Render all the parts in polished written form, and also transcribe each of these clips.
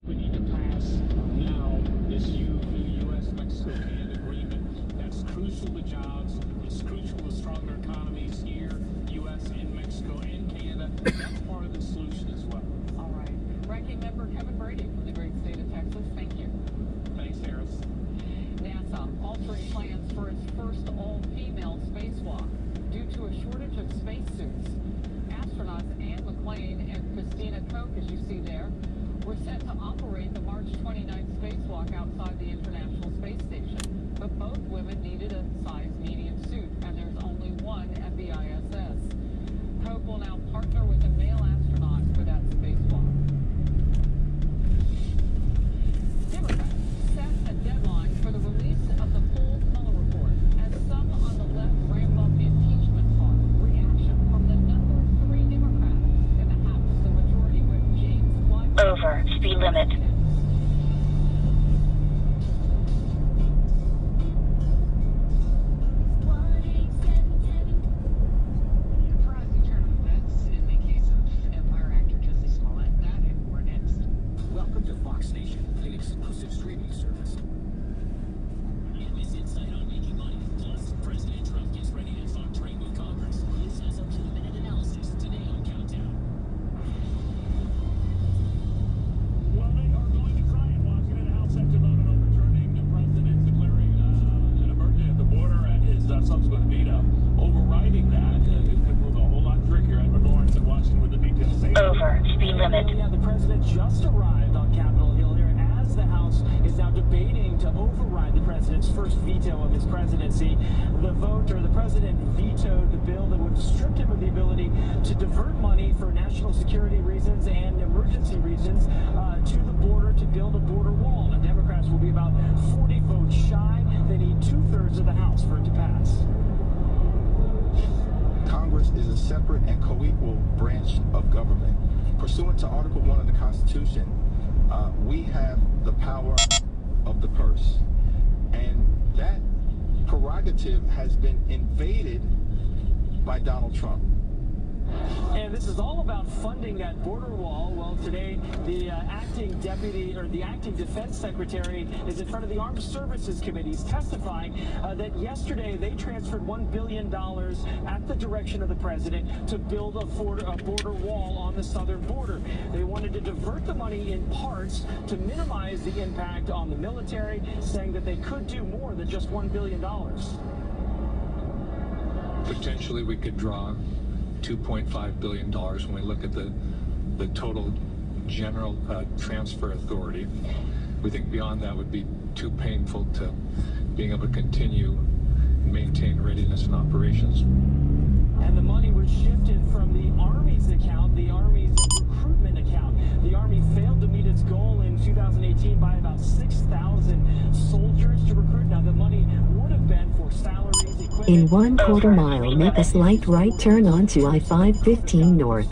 We need to pass now this U.S.-Mexico-Canada agreement. That's crucial to jobs. It's crucial to stronger economies here, U.S. and Mexico and Canada. That's part of the solution as well. All right. Ranking Member Kevin Brady from the great state of Texas, thank you. Thanks, Harris. NASA altering plans for its first all-female spacewalk due to a shortage of spacesuits. Astronauts Anne McClain and Christina Koch, as you see there, were set to operate the March 29th spacewalk outside the International Space Station. But both women needed a size medium suit, and there's only one at the ISS. Koch will now partner with a male astronaut for that spacewalk. Democrats set a deadline for the release of the full Mueller report as some on the left ramp up impeachment talk. Reaction from the number 3 Democrats in the House, the Majority Whip James Clyburn. Over speed limit. Welcome to Fox Nation, an exclusive streaming service. Get this insight on making money. Plus, President Trump gets ready to talk trade with Congress. This has a 2-minute analysis today on Countdown. Well, they are going to try and Washington House after voted overturning the president declaring an emergency at the border and his subsequent veto. Overriding that, it could prove a whole lot trickier. Edward Lawrence in Washington with the details. Over speed limit. Yeah, the president just arrived on Capitol Hill here as the House is now debating to override the president's first veto of his presidency. The president vetoed the bill that would strip him of the ability to divert money for national security reasons and emergency reasons to the border to build a border wall. Now, Democrats will be about 40 votes shy. They need 2/3 of the House for it to pass. Congress is a separate and co-equal branch of government. Pursuant to Article 1 of the Constitution, we have the power of the purse. And that prerogative has been invaded by Donald Trump. And this is all about funding that border wall. Well, today, the acting defense secretary is in front of the Armed Services Committees testifying that yesterday they transferred $1 billion at the direction of the president to build a border wall on the southern border. They wanted to divert the money in parts to minimize the impact on the military, saying that they could do more than just $1 billion. Potentially, we could draw $2.5 billion when we look at the total general transfer authority. We think beyond that would be too painful to being able to continue and maintain readiness and operations. And the money was shifted from the Army's account, the Army's recruitment account. The Army failed to meet its goal in 2018 by about 6,000 soldiers to recruit. Now, the money would have been for salaries, equipment. In 1/4 mile, make a slight right turn onto I-515 North.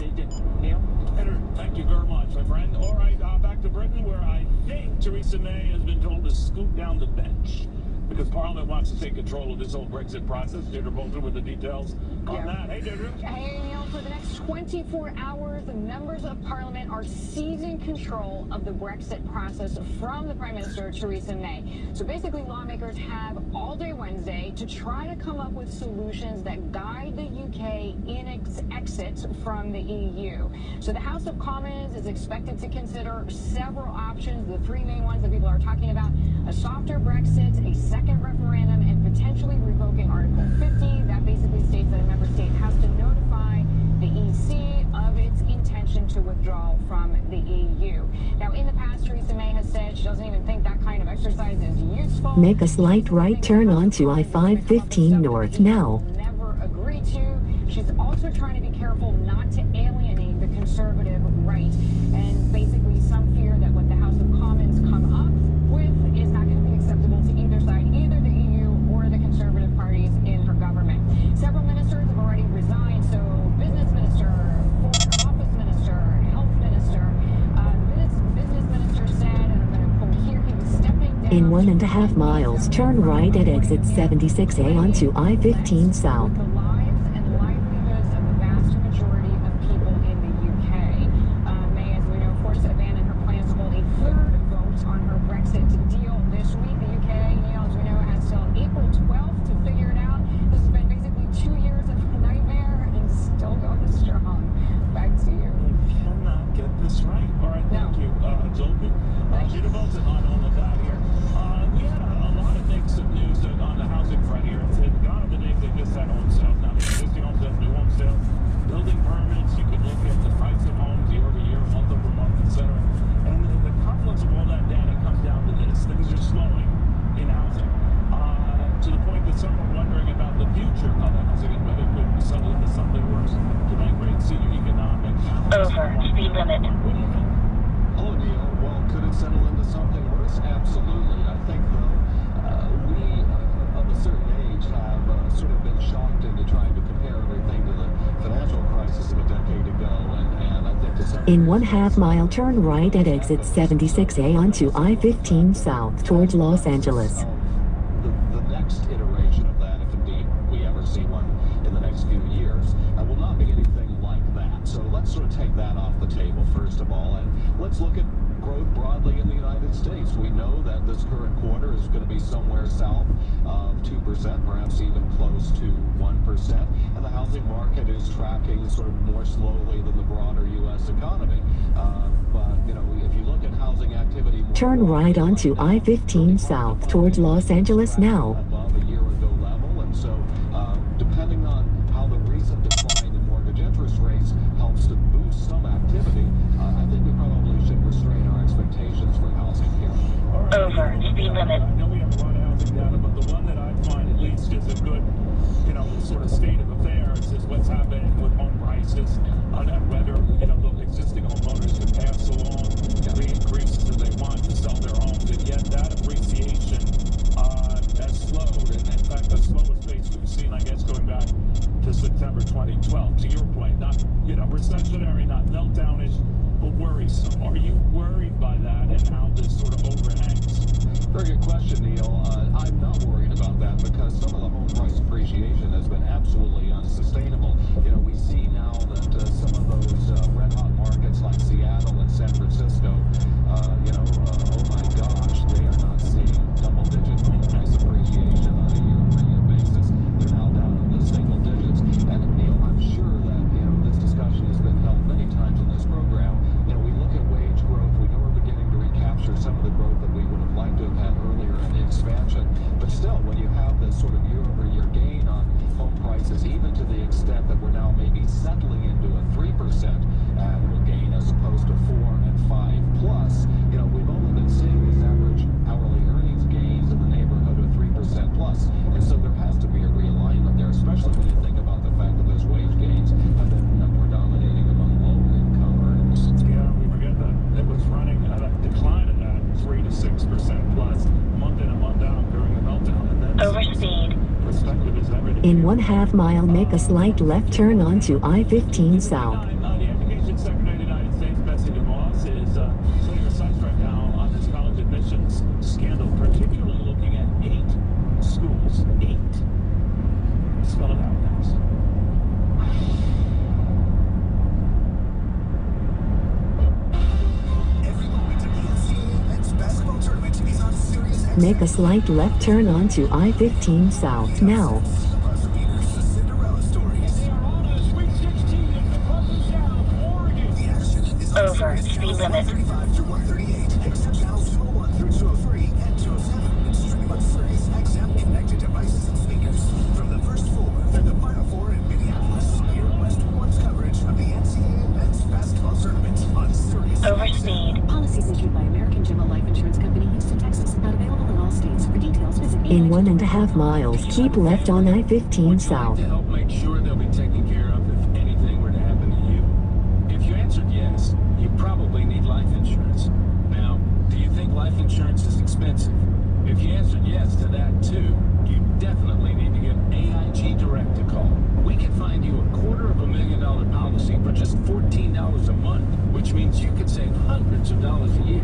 Thank you very much, my friend. All right, back to Britain, where I think Theresa May has been told to scoot down the bench because Parliament wants to take control of this whole Brexit process. Deirdre Bolton with the details on that. Hey, Deirdre. Hey, Neil. For the next 24 hours, the members of Parliament are seizing control of the Brexit process from the Prime Minister, Theresa May. So basically, lawmakers have all day Wednesday to try to come up with solutions that guide the UK in its exit from the EU. So the House of Commons is expected to consider several options. The 3 main ones that people are talking about: a softer Brexit, a second referendum, and potentially revoking Article 50. That basically states that a member state has to notify the EC of its intention to withdraw from the EU. Now, in the past, Theresa May has said she doesn't even think that kind of exercise is useful. Make a slight right turn onto I-515 North now. Never agree to. She's also trying to be careful not to alienate the conservative right. And basically, some fear that what the House of Commons come up with is not going to be acceptable to either side, either the EU or the conservative parties in her government. Several ministers have already resigned, so business minister, foreign office minister, health minister, business minister said, and I'm going to quote here, he was stepping down. In 1.5 miles, turn right at exit 76A onto I-15 South. The lives and livelihoods of the vast majority of people in the UK. May, as we know, forced to abandon her plans to hold a 3rd settle into something worse? Absolutely. I think, though, we of a certain age have sort of been shocked into trying to compare everything to the financial crisis of a decade ago, and I think to some In 1/2 mile, turn right at exit 76A onto I-15 south towards Los Angeles. The next iteration of that, if indeed we ever see one in the next few years, will not be anything like that. So let's sort of take that off the table first of all, and let's look at growth broadly in the United States. We know that this current quarter is going to be somewhere south of 2%, perhaps even close to 1%, and the housing market is tracking sort of more slowly than the broader U.S. economy. But, you know, if you look at housing activity... Turn right onto I-15 south towards Los Angeles now. Above a year ago level, and so depending on how the recent decline in mortgage interest rates helps to boost some activity, I think we probably should restrain our expectations for housing here. Over speed limit. I know we have a lot of housing data, but the one that I find at least is a good, you know, sort of state of affairs is what's happening with home prices, and whether, you know, the existing homeowners can pass along the increases that they want to sell their homes, and yet that appreciation has slowed, and in fact the slowest pace we've seen, I guess, going back to September 2012. To your point, not, you know, recessionary, not meltdownish, but worrisome. Are you worried by that and how this sort of overhangs? Very good question, Neil. I'm not worried about that because some of the home price appreciation has been absolutely unsustainable. You know, we see now that some of those red-hot markets like Seattle and San Francisco, you know, oh my gosh, they are not seeing double-digit home price appreciation on a year-over-year basis. They're now down in the single digits. And, Neil, I'm sure that, you know, this discussion has been held many times in this program. You know, we look at wage growth. We know we're beginning to recapture some of the growth that we would have liked to have had earlier in the expansion. But still, when you have this sort of year-over-year gain on home prices, even to the extent that we're now maybe settling into a 3% annual gain as opposed to 4 and 5 plus, you know, we've only been seeing these average hourly earnings gains in the neighborhood of 3% plus. And so there has to be a realignment there, especially when you think about the fact that those wage gains have been predominating among low-income earners. Yeah, we forget that it was running at a decline in that 3 to 6% plus month in and month out during the meltdown. And then Overspeed. perspective is everything. In 1/2 mile, make a slight left turn onto I-15 south. The Education Secretary of the United States, Betsy DeVos, is setting her sights right now on this college admissions scandal, particularly looking at 8 schools. 8. Spell it out next. Make a slight left turn onto I-15 south now. Over speed limit. Overspeed. Policies issued by American General Life Insurance Company, Houston, Texas. Not available in all states. For details, visit In 1.5 miles, keep left on I-15 south. To help make sure they'll be taken care of if anything were to happen to you. If you answered yes, you probably need life insurance. Now, do you think life insurance is expensive? If you answered yes to that too, you definitely need to give AIG Direct a call. We can find you a $250,000 policy for just $14 a month, which means you could save hundreds of dollars a year.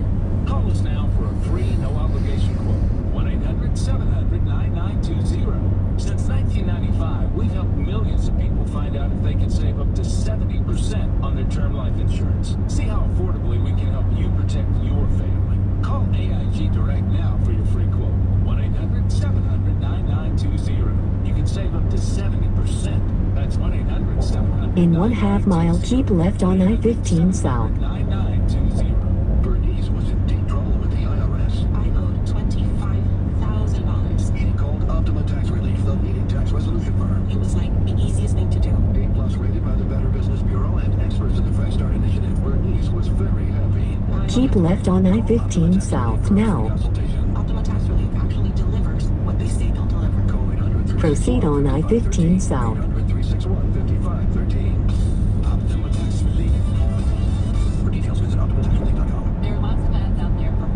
Call us now for a free, no-obligation quote. 1-800-700-9920. Since 1995, we've helped millions of people find out if they can save up to 70% on their term life insurance. See how affordably we can help you protect your family. Call AIG Direct now for your free quote. 1-800-700-9920. You can save up to 70%. That's 1-800-700. In 1/2 mile, keep left on I-15 south. 9920. Bernice was in deep trouble with the IRS. I owed $25,000. He called Optima Tax Relief, the leading tax resolution firm. It was like the easiest thing to do. A+ rated by the Better Business Bureau and experts in the Fresh Start Initiative. Bernice was very happy. Keep left on I-15 south now. Optima Tax Relief actually delivers what they say they'll deliver. Call 800-361-5513. Proceed on I-15 south. 800-361-5513. Optima Tax Relief. For details, visit OptimaTaxRelief.com. There are lots of ads out there for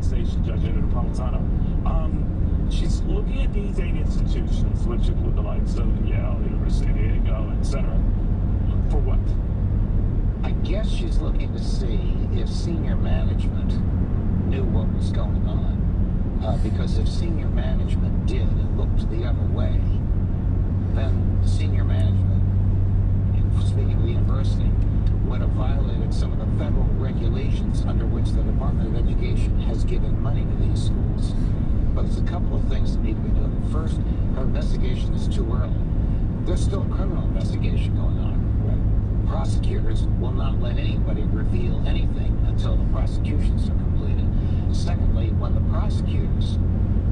Fox Nation, Judge Napolitano. She's looking at these 8 institutions, which include the likes of Yale, University of Diego, etc. For what? I guess she's looking to see if senior management knew what was going on. Because if senior management did and looked the other way, then senior management, speaking of the university, would have violated some of the federal regulations under which the Department of Education has given money to these schools. But there's a couple of things that need to be done. First, her investigation is too early. There's still a criminal investigation going on. Right? Prosecutors will not let anybody reveal anything until the prosecutions are completed. Secondly, when the prosecutors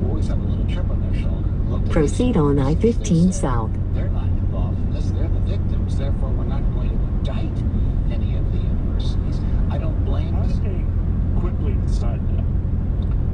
always have a little chip on their shoulder. Proceed on I-15 South. They're not involved in this. They're the victims. Therefore, we're not going to indict any of the universities. I don't blame them. How did they quickly decide that?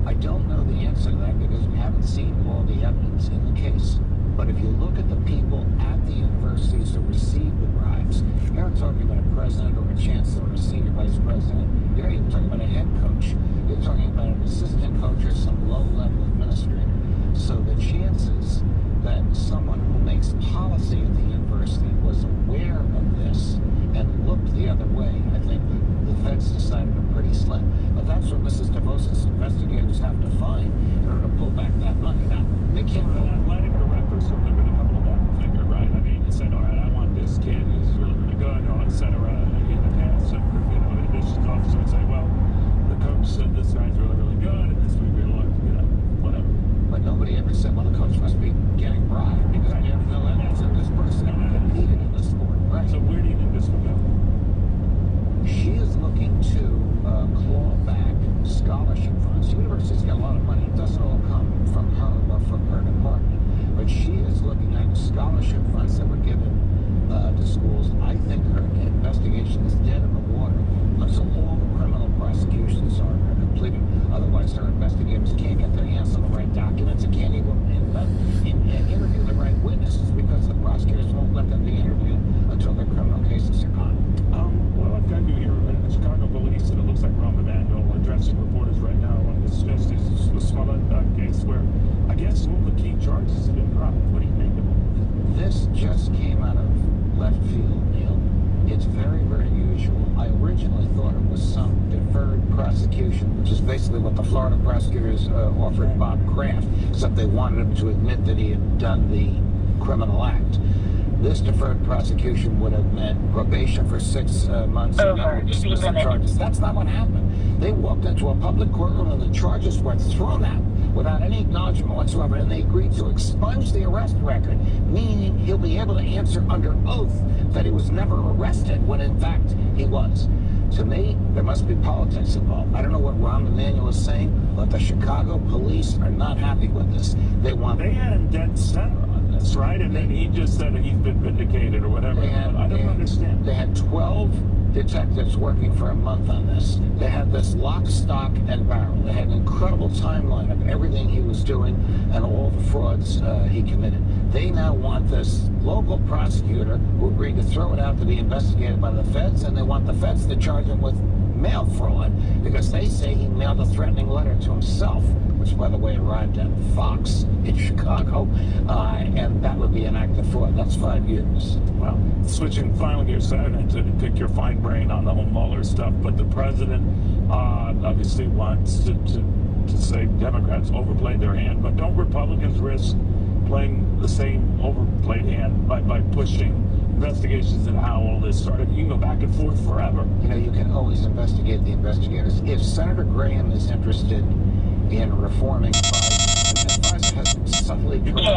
I don't know the answer to that because we haven't seen all the evidence in the case. But if you look at the people at the universities who received the bribes, you're not talking about a president or a chancellor or a senior vice president. You're not even talking about a head coach. You're talking about an assistant coach or some low-level administrator. So the chances that someone who makes policy at the university was aware of this and looked the other way, I think the feds decided are pretty slim. But that's what Mrs. DeVos' investigators have to find in order to pull back that money. Now, they can't pull an athletic director, so they're going to couple that figure, right? I mean, you said, all right, I want this kid who's really, really good, et cetera. In the past, the admissions officer would say, well, the coach said this guy's really, really good, and this we really like, whatever. But nobody ever said, well, the coach must be getting bribed because I have no evidence that this person competed in the sport. Right. So where do you think this will go? She is looking to claw back scholarship funds. The university's got a lot of money. It doesn't all come from her or from her department. But she is looking at scholarship funds that were given to schools. I think her investigation is dead in the water until all the criminal prosecutions are completed. Otherwise, her investigators can't get their hands on the right documents and can't even interview the right witnesses because the prosecutors won't let them be interviewed until their criminal cases are gone. Well, I've got you here at Chicago Police, and it looks like we're on the manual addressing reporters right now on this Justice Smollett case where I guess all the key charges have been dropped. What do you make of it? This just came out of left field, Neil. It's very, very unusual. I originally thought it was some deferred prosecution, which is basically what the Florida prosecutors offered Bob Kraft, except they wanted him to admit that he had done the criminal act. This deferred prosecution would have meant probation for 6 months and then dismiss the charges. That's not what happened. They walked into a public courtroom and the charges were thrown out without any acknowledgement whatsoever, and they agreed to expunge the arrest record, meaning he'll be able to answer under oath that he was never arrested when in fact he was. To me, there must be politics involved. I don't know what Rahm Emanuel is saying, but the Chicago police are not happy with this. They had him dead center on this, right? And then he just said he's been vindicated or whatever. I don't understand. They had 12 detectives working for a month on this. They had this lock, stock, and barrel. They had an incredible timeline of everything he was doing and all the frauds he committed. They now want this local prosecutor who agreed to throw it out to be investigated by the feds, and they want the feds to charge him with mail fraud because they say he mailed a threatening letter to himself, which, by the way, arrived at Fox in Chicago, and that would be an act of fraud. That's 5 years. Well, switching final gear Saturday to pick your fine brain on the whole Mueller stuff, but the president obviously wants to say Democrats overplayed their hand, but don't Republicans risk playing the same overplayed hand by pushing investigations into how all this started? You can go back and forth forever. You know, you can always investigate the investigators. If Senator Graham is interested in reforming Pfizer, and Pfizer has been subtly critical,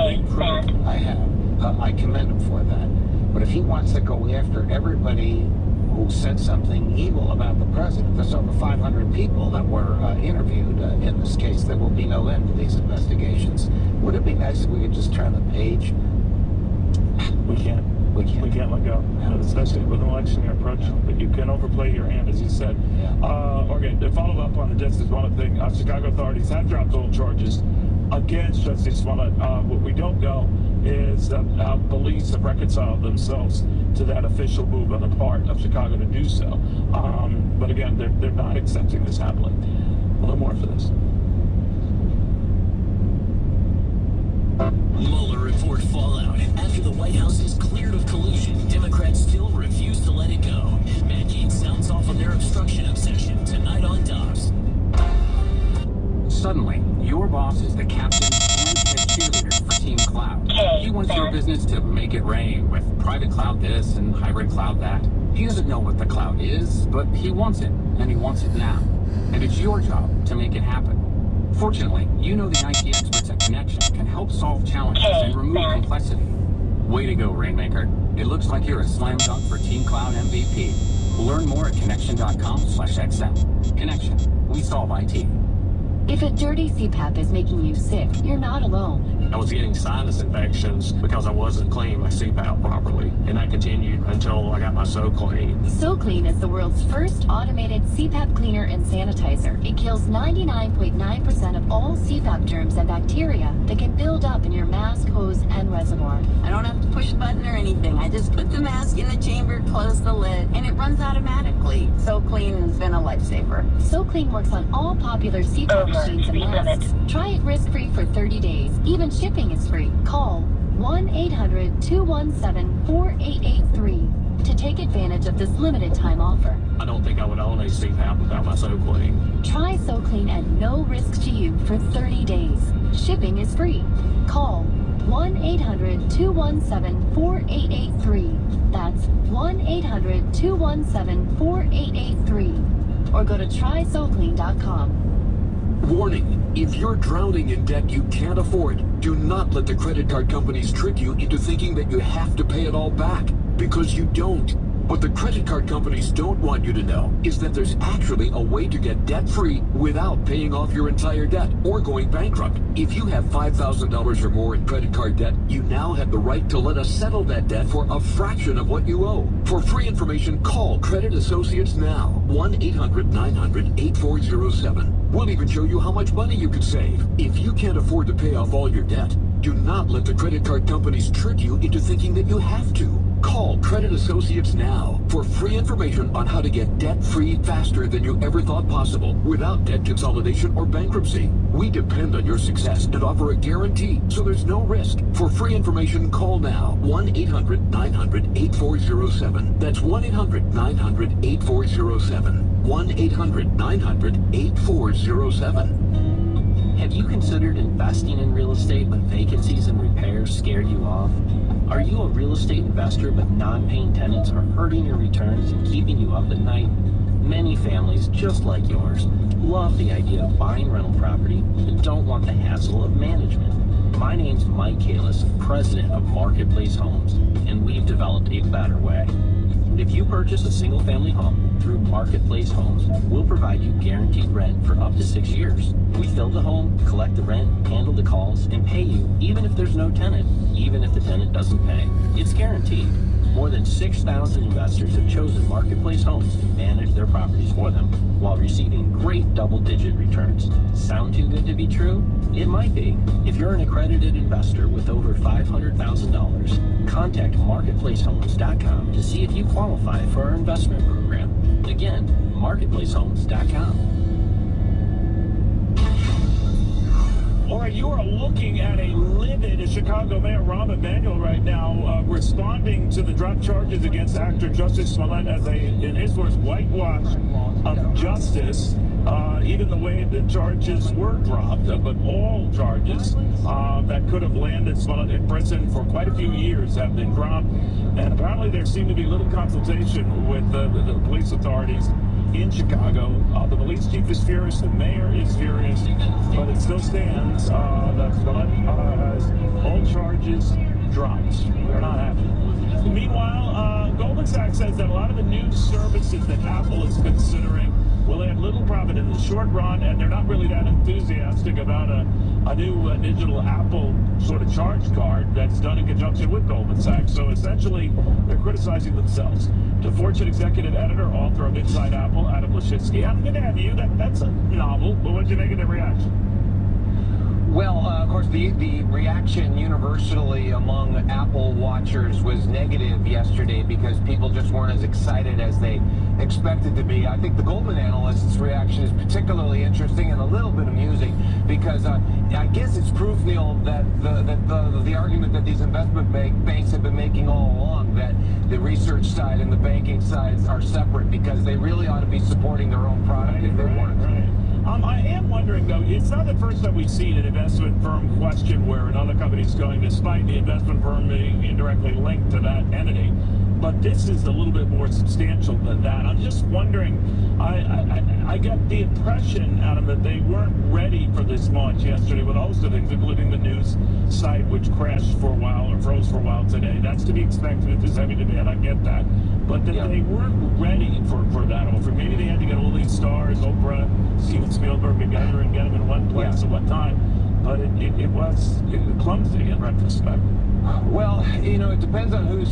I commend him for that. But if he wants to go after everybody who said something evil about the president, there's over 500 people that were interviewed in this case. There will be no end to these investigations. Would it be nice if we could just turn the page? We can't. We can't let go, especially with an election year approaching. But you can overplay your hand, as you said. Okay, to follow up on the Justice Smollett thing, Chicago authorities have dropped all charges against Justice Smollett. What we don't know is how police have reconciled themselves to that official move on the part of Chicago to do so. But again, they're not accepting this happily. A little more for this. more fallout. After the White House is cleared of collusion, Democrats still refuse to let it go. Mankind sounds off on their obstruction obsession tonight on Dobbs. Suddenly, your boss is the captain and head cheerleader for Team Cloud. He wants your business to make it rain with private cloud this and hybrid cloud that. He doesn't know what the cloud is, but he wants it, and he wants it now. And it's your job to make it happen. Fortunately, you know the IT experts at Connection can help solve challenges and remove complexity. Way to go, Rainmaker. It looks like you're a slam dunk for Team Cloud MVP. Learn more at connection.com/XM. Connection. We solve IT. If a dirty CPAP is making you sick, you're not alone. I was getting sinus infections because I wasn't cleaning my CPAP properly, and that continued until I got my SoClean. SoClean is the world's first automated CPAP cleaner and sanitizer. It kills 99.9% of all CPAP germs and bacteria that can build up in your mask, hose, and reservoir. I don't have to push a button or anything. I just put the mask in the chamber, close the lid, and it runs automatically. SoClean has been a lifesaver. SoClean works on all popular CPAP machines and masks. Try it risk-free for 30 days. Even shipping is free. Call 1-800-217-4883 to take advantage of this limited time offer. I don't think I would own a CPAP without my SoClean. Try SoClean at no risk to you for 30 days. Shipping is free. Call 1-800-217-4883. That's 1-800-217-4883. Or go to trysoclean.com. Warning, if you're drowning in debt you can't afford, do not let the credit card companies trick you into thinking that you have to pay it all back, because you don't. What the credit card companies don't want you to know is that there's actually a way to get debt-free without paying off your entire debt or going bankrupt. If you have $5,000 or more in credit card debt, you now have the right to let us settle that debt for a fraction of what you owe. For free information, call Credit Associates now. 1-800-900-8407. We'll even show you how much money you could save. If you can't afford to pay off all your debt, do not let the credit card companies trick you into thinking that you have to. Call Credit Associates now for free information on how to get debt-free faster than you ever thought possible without debt consolidation or bankruptcy. We depend on your success and offer a guarantee, so there's no risk. For free information, call now. 1-800-900-8407. That's 1-800-900-8407. 1-800-900-8407. Have you considered investing in real estate but vacancies and repairs scared you off? Are you a real estate investor but non-paying tenants are hurting your returns and keeping you up at night? Many families, just like yours, love the idea of buying rental property but don't want the hassle of management. My name's Mike Kalis, president of Marketplace Homes, and we've developed a better way. If you purchase a single-family home through Marketplace Homes, we'll provide you guaranteed rent for up to 6 years. We fill the home, collect the rent, handle the calls, and pay you even if there's no tenant, even if the tenant doesn't pay. It's guaranteed. More than 6,000 investors have chosen Marketplace Homes to manage their properties for them while receiving great double-digit returns. Sound too good to be true? It might be. If you're an accredited investor with over $500,000, contact marketplacehomes.com to see if you qualify for our investment program. Again, marketplacehomes.com. All right, you are looking at a livid Chicago Mayor Rahm Emanuel right now, responding to the drop charges against actor Justice Smollett as in his words, whitewash of justice. Even the way the charges were dropped, but all charges that could have landed Smollett in prison for quite a few years have been dropped. And apparently there seemed to be little consultation with the police authorities in Chicago. The police chief is furious, the mayor is furious, but it still stands that Smollett has all charges dropped. They're not happy. Meanwhile, Goldman Sachs says that a lot of the new services that Apple is considering will add little profit in the short run, and they're not really that enthusiastic about a new digital Apple sort of charge card that's done in conjunction with Goldman Sachs. So essentially, they're criticizing themselves. The Fortune executive editor, author of Inside Apple, Adam Lashitsky. I'm going to have you. That's a novel, but what'd you make of the reaction? Well, of course, the reaction universally among Apple watchers was negative yesterday because people just weren't as excited as they expected to be. I think the Goldman analyst's reaction is particularly interesting and a little bit amusing because I guess it's proof, Neil, that the argument that these investment banks have been making all along, that the research side and the banking sides are separate because they really ought to be supporting their own product if they weren't. I am wondering, though, it's not the first time we've seen an investment firm question where another company's going, despite the investment firm being indirectly linked to that entity. But this is a little bit more substantial than that. I'm just wondering, I got the impression, Adam, that they weren't ready for this launch yesterday with all the things, including the news site, which crashed for a while or froze for a while today. That's to be expected if there's heavy demand, I get that. But that they weren't ready for that offer. Maybe they had to get all these stars, Oprah, Steven Spielberg together and get them in one place at one time. But it was clumsy in retrospect. Well, you know, it depends on whose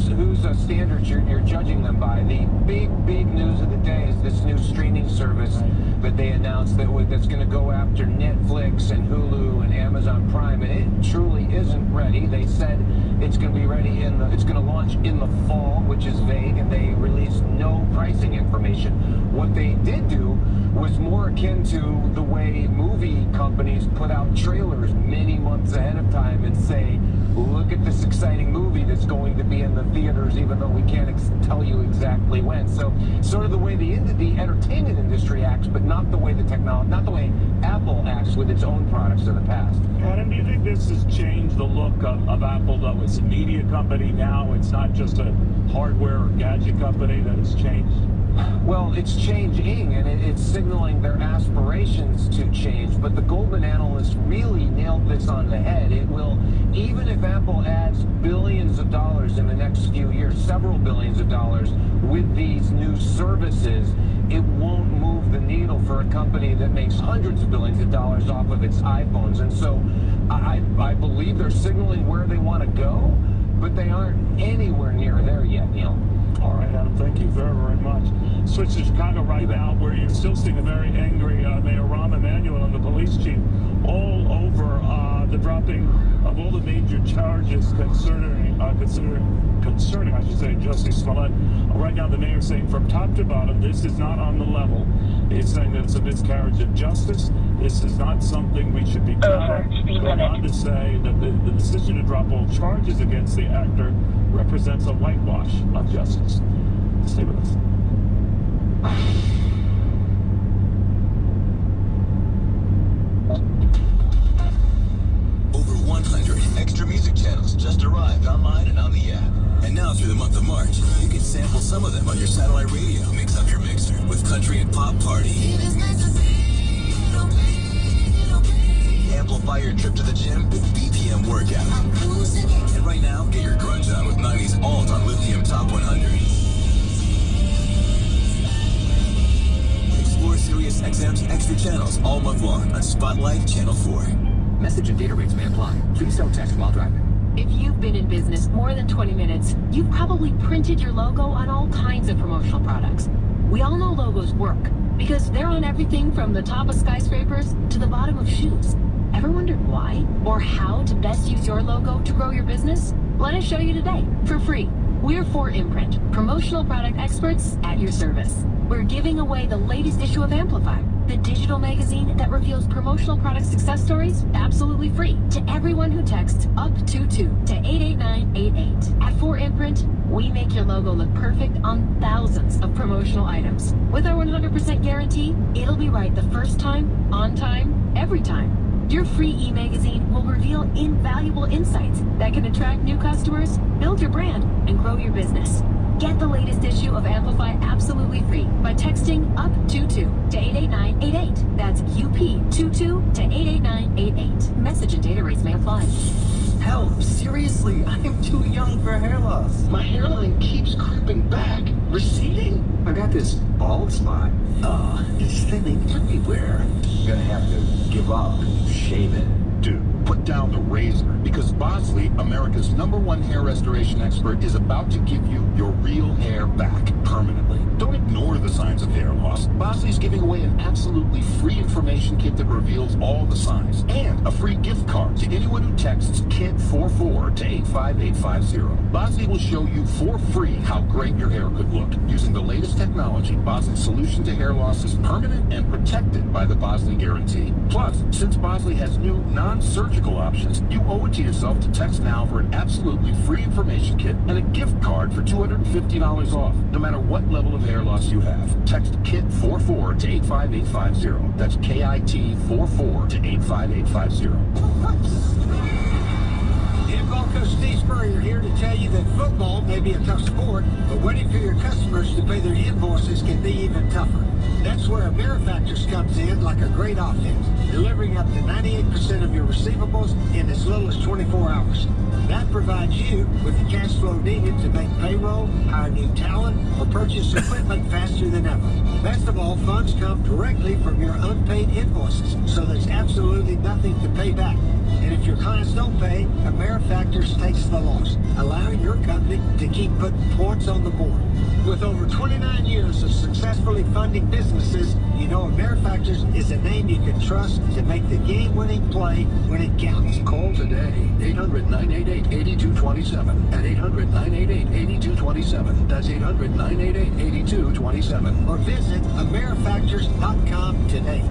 standards you're judging them by. The big news of the day is this new streaming service that they announced that's going to go after Netflix and Hulu and Amazon Prime, and it truly isn't ready. They said it's going to be ready it's going to launch in the fall, which is vague, and they released no pricing information. What they did do was more akin to the way movie companies put out trailers many months ahead of time and say, look at this exciting movie that's going to be in the theaters, even though we can't tell you exactly when. So, sort of the way the entertainment industry acts, but not the way not the way Apple acts with its own products in the past. Adam, do you think this has changed the look of Apple, though? It's a media company now. It's not just a hardware or gadget company that has changed. Well, it's changing, and it's signaling their aspirations to change, but the Goldman analysts really nailed this on the head. It will, even if Apple adds billions of dollars in the next few years, several billions of dollars, with these new services, it won't move the needle for a company that makes hundreds of billions of dollars off of its iPhones. And so I believe they're signaling where they want to go, but they aren't anywhere near there yet, Neil. All right, Adam, thank you very, very much. Switch to Chicago right now, where you're still seeing a very angry Mayor Rahm Emanuel and the police chief all over the dropping of all the major charges concerning, I should say, Justice Smollett. Right now, the mayor's saying from top to bottom, this is not on the level. He's saying that it's a miscarriage of justice. This is not something we should be proud of. Going on to say that the decision to drop all charges against the actor represents a whitewash of justice. Stay with us. Over 100 extra music channels just arrived online and on the app. And now through the month of March, you can sample some of them on your satellite radio. Mix up your mixer with country and pop party. Amplify your trip to the gym with BPM workout. And right now, get your grunge on with 90s alt on Lithium Top 100. Explore Sirius XM's extra channels all month long on Spotlight Channel 4. Message and data rates may apply. Please don't text while driving. If you've been in business more than 20 minutes, you've probably printed your logo on all kinds of promotional products. We all know logos work because they're on everything from the top of skyscrapers to the bottom of shoes. Ever wondered why or how to best use your logo to grow your business? Let us show you today for free. We're 4imprint, promotional product experts at your service. We're giving away the latest issue of Amplify, the digital magazine that reveals promotional product success stories absolutely free to everyone who texts UP22 to 88988. At 4imprint, we make your logo look perfect on thousands of promotional items. With our 100% guarantee, it'll be right the first time, on time, every time. Your free e-magazine will reveal invaluable insights that can attract new customers, build your brand, and grow your business. Get the latest issue of Amplify absolutely free by texting UP22 to 88988. That's UP22 to 88988. Message and data rates may apply. Help! Seriously, I'm too young for hair loss. My hairline keeps creeping back. Receding? I got this bald spot. It's thinning everywhere. You're gonna have to give up and shave it. Dude, put down the razor, because Bosley, America's #1 hair restoration expert, is about to give you your real hair back permanently. Don't ignore the signs of hair loss. Bosley's giving away an absolutely free and information kit that reveals all the signs, and a free gift card to anyone who texts KIT44 to 85850. Bosley will show you for free how great your hair could look. Using the latest technology, Bosley's solution to hair loss is permanent and protected by the Bosley Guarantee. Plus, since Bosley has new non-surgical options, you owe it to yourself to text now for an absolutely free information kit and a gift card for $250 off, no matter what level of hair loss you have. Text KIT44 to 85850. That's KIT44 to 85850. Gulf Coast Steve Spurrier here to tell you that football may be a tough sport, but waiting for your customers to pay their invoices can be even tougher. That's where AmeriFactors comes in like a great offense, delivering up to 98% of your receivables in as little as 24 hours. That provides you with the cash flow needed to make payroll, hire new talent, or purchase equipment faster than ever. Best of all, funds come directly from your unpaid invoices, so there's absolutely nothing to pay back. And if your clients don't pay, AmeriFactors takes the loss, allowing your company to keep putting points on the board. With over 29 years of successfully funding businesses, you know AmeriFactors is a name you can trust to make the game-winning play when it counts. Call today, 800-988-8227 at 800-988-8227. That's 800-988-8227. Or visit AmeriFactors.com today.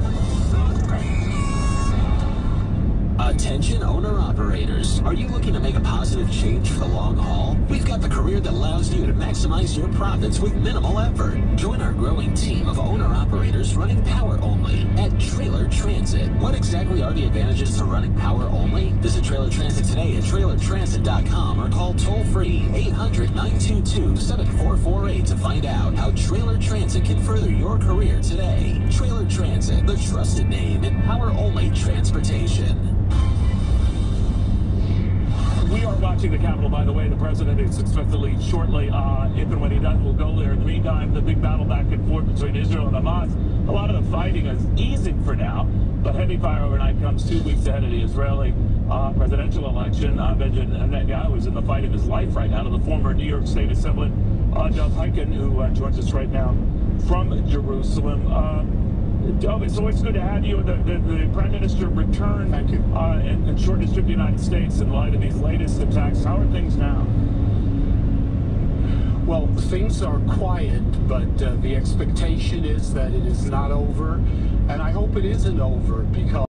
Attention owner-operators. Are you looking to make a positive change for the long haul? We've got the career that allows you to maximize your profits with minimal effort. Join our growing team of owner-operators running power only at Trailer Transit. What exactly are the advantages to running power only? Visit Trailer Transit today at trailertransit.com or call toll-free 800-922-7448 to find out how Trailer Transit can further your career today. Trailer Transit, the trusted name in power-only transportation. We are watching the Capitol, by the way. The president is expected to leave shortly. If and when he does, we'll go there. In the meantime, the big battle back and forth between Israel and Hamas. A lot of the fighting is easing for now, but heavy fire overnight comes 2 weeks ahead of the Israeli presidential election. Benjamin Netanyahu is in the fight of his life right now to the former New York State Assemblyman, Dov Hikian, who joins us right now from Jerusalem. Dov, it's always good to have you. The Prime Minister returned and short trip to the United States in light of these latest attacks. How are things now? Well, things are quiet, but the expectation is that it is not over, and I hope it isn't over because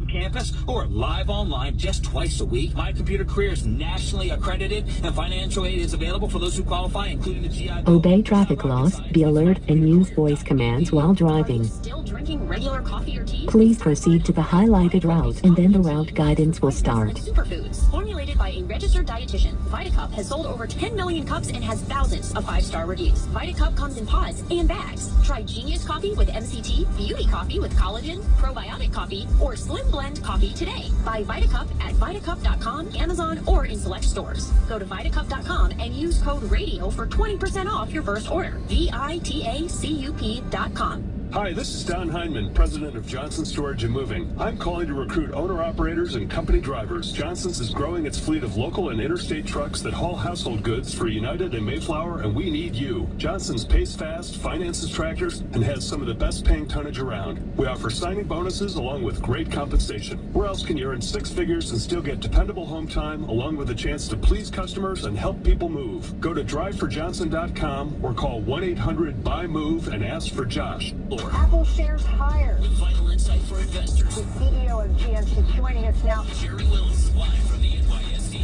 campus or live online just twice a week. My Computer Career is nationally accredited and financial aid is available for those who qualify, including the GI Bill. Obey traffic laws, be alert, and use voice commands while driving. Still drinking regular coffee or tea? Please proceed to the highlighted route and then the route guidance will start. Superfoods. Formulated by a registered dietitian, VitaCup has sold over 10 million cups and has thousands of 5-star reviews. VitaCup comes in pods and bags. Try Genius Coffee with MCT, Beauty Coffee with collagen, probiotic coffee, or Slim Blend coffee today. Buy VitaCup at VitaCup.com, Amazon, or in select stores. Go to VitaCup.com and use code RADIO for 20% off your first order. VITACUP.com. Hi, this is Don Heinman, president of Johnson's Storage and Moving. I'm calling to recruit owner-operators and company drivers. Johnson's is growing its fleet of local and interstate trucks that haul household goods for United and Mayflower, and we need you. Johnson's pays fast, finances tractors, and has some of the best paying tonnage around. We offer signing bonuses along with great compensation. Where else can you earn 6 figures and still get dependable home time, along with a chance to please customers and help people move? Go to driveforjohnson.com or call 1-800-BUY-MOVE and ask for Josh. Apple shares higher. Vital insight for investors. The CEO of GM is joining us now. Jerry Willis, live from the NYSE.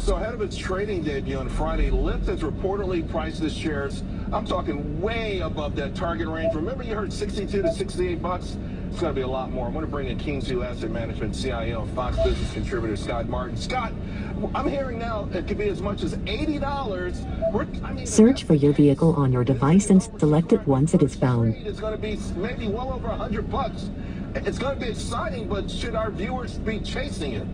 So ahead of its trading debut on Friday, Lyft has reportedly priced its shares, I'm talking way above that target range. Remember you heard 62 to 68 bucks? It's going to be a lot more. I'm going to bring in Kingsview Asset Management CIO and Fox Business contributor Scott Martin. Scott, I'm hearing now it could be as much as $80. Search for your vehicle on your device and select it once it is found. It's going to be maybe well over $100. It's going to be exciting, but should our viewers be chasing it?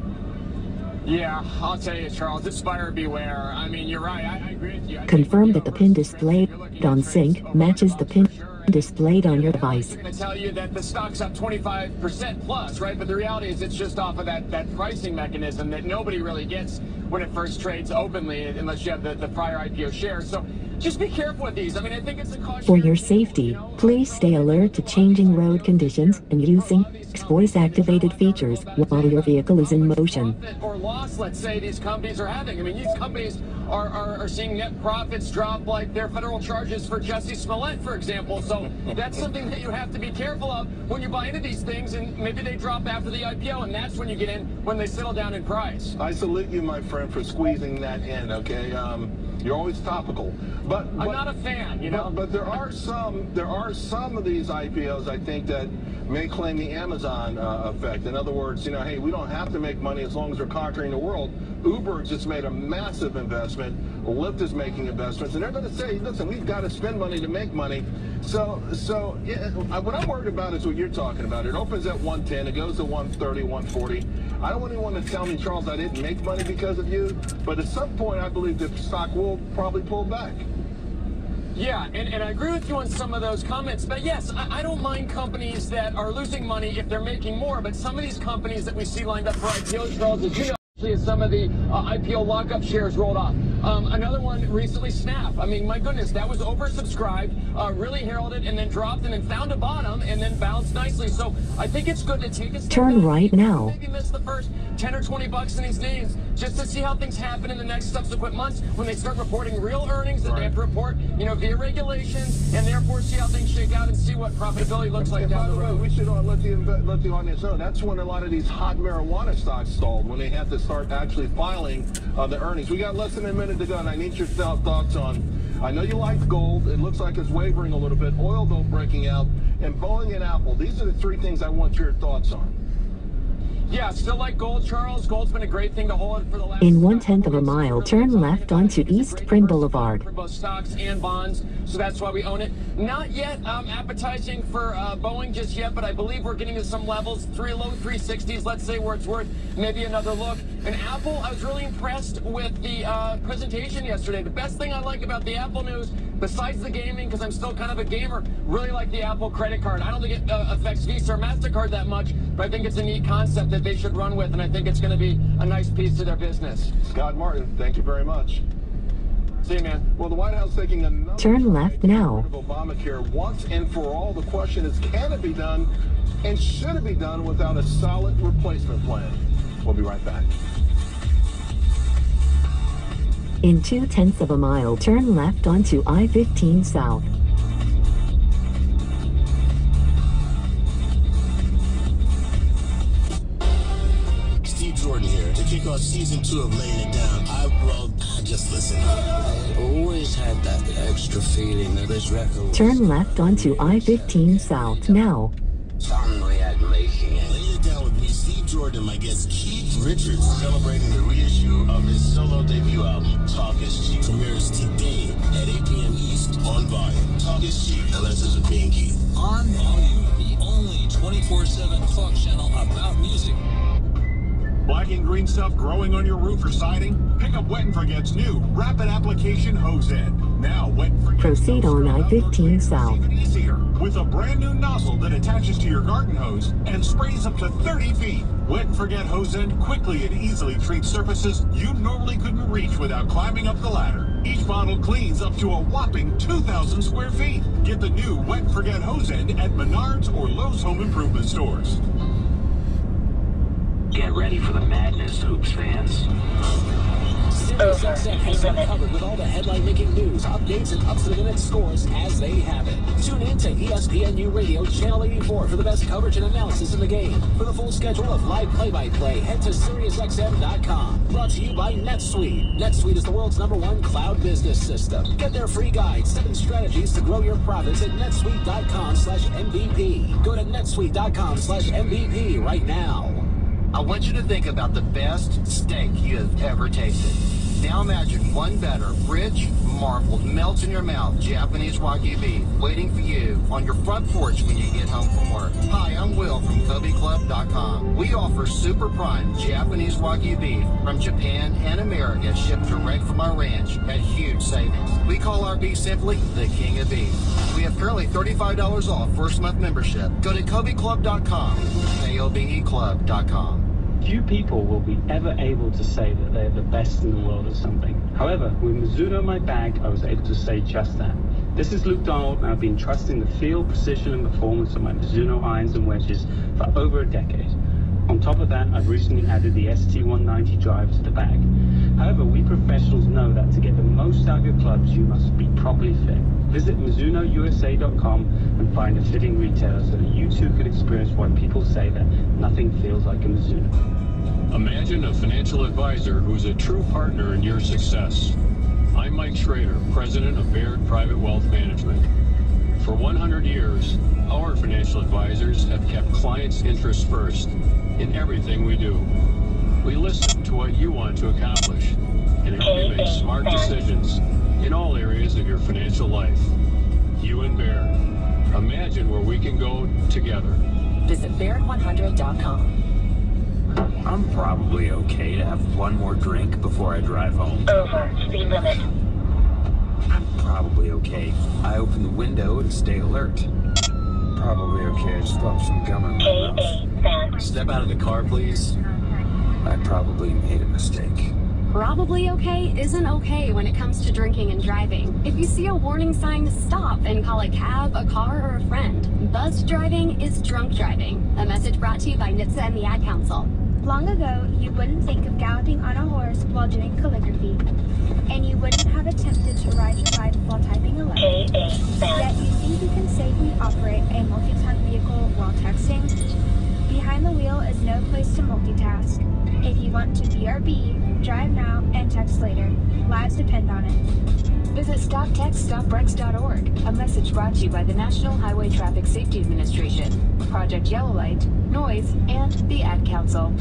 Yeah, I'll tell you, Charles, it's buyer beware. I mean, you're right. I agree with you. Confirm that the pin displayed on sync matches the pin displayed on your device. They're going to tell you that the stock's up 25% plus, right? But the reality is it's just off of that pricing mechanism that nobody really gets when it first trades openly, unless you have the prior IPO shares. So just be careful with these. I mean, I think it's a caution. For your safety, please stay alert to changing road conditions and using voice-activated features while your vehicle is in motion. Or loss, let's say, these companies are having. I mean, these companies are seeing net profits drop like their federal charges for Jussie Smollett, for example. So that's something that you have to be careful of when you buy into these things, and maybe they drop after the IPO, and that's when you get in, when they settle down in price. I salute you, my friend, for squeezing that in, okay? You're always topical. But I'm not a fan, you know. But there are some of these IPOs, I think, that may claim the Amazon effect. In other words, you know, hey, we don't have to make money as long as we're conquering the world. Uber just made a massive investment. Lyft is making investments, and they're going to say, listen, we've got to spend money to make money. So yeah, what I'm worried about is what you're talking about. It opens at 110, it goes to 130, 140. I don't want anyone to tell me, Charles, I didn't make money because of you, but at some point I believe the stock will probably pull back. Yeah, and I agree with you on some of those comments, but yes, I don't mind companies that are losing money if they're making more, but some of these companies that we see lined up for IPOs, Charles, as you know, as some of the IPO lockup shares rolled off. Another one recently, Snap. I mean, my goodness, that was oversubscribed, really heralded, and then dropped, and then found a bottom, and then bounced nicely. So I think it's good to take a step Turn back, right now. Maybe miss the first 10 or 20 bucks in these names, just to see how things happen in the next subsequent months when they start reporting real earnings that they have to report, you know, via regulations, and therefore see how things shake out and see what profitability looks like down the road. We should let the audience know that's when a lot of these hot marijuana stocks stalled, when they had to start actually filing the earnings. We got less than a minute to go, and I need your thoughts on, I know you like gold. It looks like it's wavering a little bit. Oil, though, breaking out. And Boeing and Apple. These are the three things I want your thoughts on. Yeah, still like gold, Charles. Gold's been a great thing to hold for the last... In 1/10 of a mile, turn left onto East Prim Boulevard. For both stocks and bonds, so that's why we own it. Not yet appetizing for Boeing just yet, but I believe we're getting to some levels, low 360s, let's say, where it's worth maybe another look. And Apple, I was really impressed with the presentation yesterday. The best thing I like about the Apple news, besides the gaming, because I'm still kind of a gamer, really like the Apple credit card. I don't think it affects Visa or MasterCard that much, but I think it's a neat concept that they should run with, and I think it's going to be a nice piece to their business. Scott Martin, thank you very much. See you, man. Well, the White House taking another turn left now. Obamacare once and for all. The question is, can it be done, and should it be done without a solid replacement plan? We'll be right back. In 2/10 of a mile, turn left onto I-15 South. Steve Jordan here to kick off season 2 of Laying It Down. Just listen. I always had that extra feeling that this record. Turn left onto I-15 South now. Fun we had making it. Laying It Down with me, Steve Jordan, and my guest Keith Richards, celebrating the reissue of his solo debut album, Talk Is Cheap. Premieres today at 8 p.m. East on Volume. Talk Is Cheap, the lessons of being Keith. On Volume, the only 24/7 talk channel about music. Black and green stuff growing on your roof or siding? Pick up Wet & Forget's new rapid application hose end. Now Wet & Forget proceed on I-15 South. Even easier with a brand new nozzle that attaches to your garden hose and sprays up to 30 feet. Wet & Forget hose end quickly and easily treats surfaces you normally couldn't reach without climbing up the ladder. Each bottle cleans up to a whopping 2,000 square feet. Get the new Wet & Forget hose end at Menards or Lowe's Home Improvement stores. Get ready for the madness, Hoops fans. Over the limit. Covered with all the headline-making news. news, updates, and up-to-the-minute scores as they happen. Tune in to ESPNU Radio Channel 84 for the best coverage and analysis in the game. For the full schedule of live play-by-play, head to SiriusXM.com. Brought to you by NetSuite. NetSuite is the world's #1 cloud business system. Get their free guide, 7 strategies to grow your profits at netsuite.com/MVP. Go to netsuite.com/MVP right now. I want you to think about the best steak you have ever tasted. Now imagine one better, rich, marbled, melts in your mouth Japanese Wagyu beef waiting for you on your front porch when you get home from work. Hi, I'm Will from KobeClub.com. We offer super prime Japanese Wagyu beef from Japan and America shipped direct from our ranch at huge savings. We call our beef simply the King of Beef. We have currently $35 off first month membership. Go to KobeClub.com, KOBEClub.com. Few people will be ever able to say that they're the best in the world at something. However, with Mizuno in my bag, I was able to say just that. This is Luke Donald, and I've been trusting the feel, precision, and performance of my Mizuno irons and wedges for over a decade. On top of that, I've recently added the ST190 drive to the bag. However, we professionals know that to get the most out of your clubs, you must be properly fit. Visit MizunoUSA.com and find a fitting retailer so that you too can experience why people say that nothing feels like a Mizuno. Imagine a financial advisor who's a true partner in your success. I'm Mike Schrader, president of Baird Private Wealth Management. For 100 years, our financial advisors have kept clients' interests first in everything we do. We listen to what you want to accomplish and help you make smart decisions in all areas of your financial life. You and Baird. Imagine where we can go together. Visit Baird100.com. I'm probably okay to have one more drink before I drive home. Over speed limit. I'm probably okay. I open the window and stay alert. Probably okay. I just dropped some gum in my mouth. Step out of the car, please. I probably made a mistake. Probably okay isn't okay when it comes to drinking and driving. If you see a warning sign, stop and call a cab, a car, or a friend. Buzzed driving is drunk driving. A message brought to you by NHTSA and the Ad Council. Long ago, you wouldn't think of galloping on a horse while doing calligraphy. And you wouldn't have attempted to ride your bike while typing a letter. Yet you think you can safely operate a multi-ton vehicle while texting? Behind the wheel is no place to multitask. If you want to BRB, drive now and text later. Lives depend on it. Visit StopTextStopBreaks.org. A message brought to you by the National Highway Traffic Safety Administration, Project Yellow Light, Noise, and the Ad Council.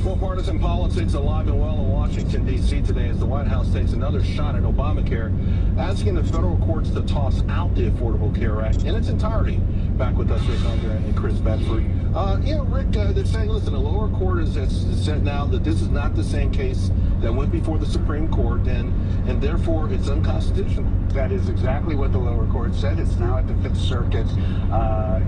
Well, partisan politics alive and well in Washington, D.C. today as the White House takes another shot at Obamacare, asking the federal courts to toss out the Affordable Care Act in its entirety. Back with us, Rick Hunter and Chris Bedford. Rick, they're saying, listen, the lower court has said now that this is not the same case that went before the Supreme Court, and therefore it's unconstitutional. That is exactly what the lower court said. It's now at the Fifth Circuit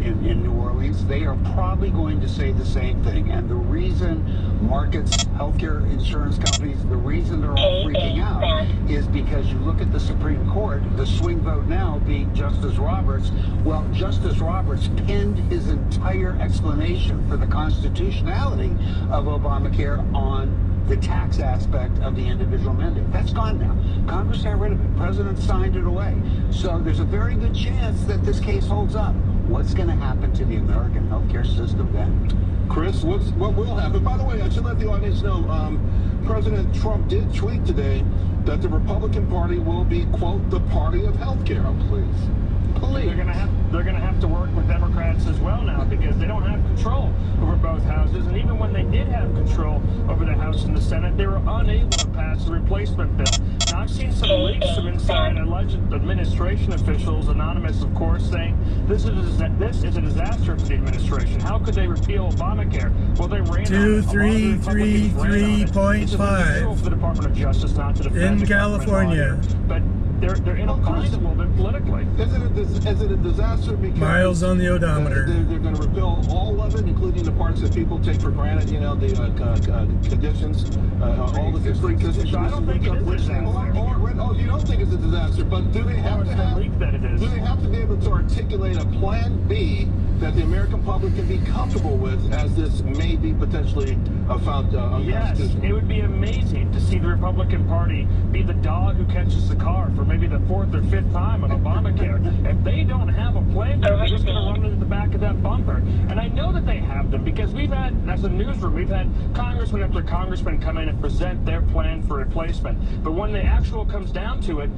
in New Orleans. They are probably going to say the same thing. And the reason markets, healthcare insurance companies, the reason they're all freaking out is because you look at the Supreme Court, the swing vote now being Justice Roberts. Well, Justice Roberts penned his entire explanation for the constitutionality of Obamacare on the tax aspect of the individual mandate. That's gone now. Congress got rid of it. President signed it away. So there's a very good chance that this case holds up. What's going to happen to the American healthcare system then? Chris, what will happen? By the way, I should let the audience know, President Trump did tweet today that the Republican Party will be, quote, the party of healthcare. Oh, please. They're going to have to work with Democrats as well now because they don't have control over both houses. And even when they did have control over the House and the Senate, they were unable to pass the replacement bill. Now, I've seen some leaks from inside alleged administration officials, anonymous, of course, saying this is a disaster for the administration. How could they repeal Obamacare? Well, they ran 2333.5 for the Department of Justice not to defend in California. But they're in a bind a little bit politically. Is it a disaster because miles on the odometer? They're going to repeal all of it, including the parts that people take for granted. You know, the conditions, all the pre-existing. I don't think it is a disaster. You don't think it's a disaster, but do they have to have? Do they have to be able to articulate a plan B that the American public can be comfortable with, as this may be potentially found unconstitutional? Yes, it would be amazing to see the Republican Party be the dog who catches the car for maybe maybe the 4th or 5th time on Obamacare. If they don't have a plan, they're just going to run into the back of that bumper. And I know that they have them because we've had, as a newsroom, we've had congressman after congressman come in and present their plan for replacement. But when the actual comes down to it,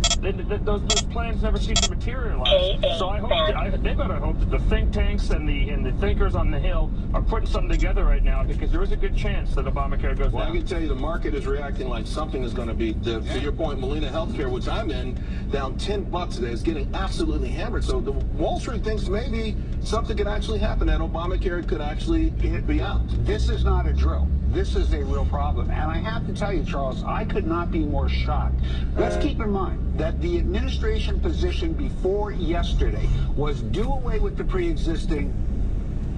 those plans never seem to materialize. So I hope they better hope that the think tanks and the thinkers on the Hill are putting something together right now, because there is a good chance that Obamacare goes down. I can tell you the market is reacting like something is going to be, to your point, Molina Healthcare, which I'm in, down $10 today, is getting absolutely hammered. So the Wall Street thinks maybe something could actually happen, that Obamacare could actually be out. This is not a drill. This is a real problem. And I have to tell you, Charles, I could not be more shocked. Let's keep in mind that the administration position before yesterday was do away with the pre-existing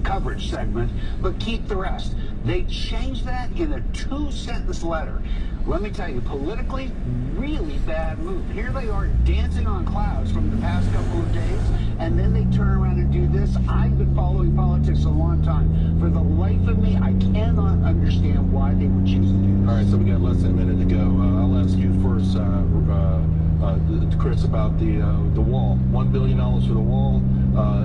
coverage segment, but keep the rest. They changed that in a 2-sentence letter. Let me tell you, politically, really bad move. Here they are dancing on clouds from the past couple of days, and then they turn around and do this. I've been following politics a long time. For the life of me, I cannot understand why they would choose to do this. All right, so we got less than a minute to go. I'll ask you first, Chris, about the wall. $1 billion for the wall.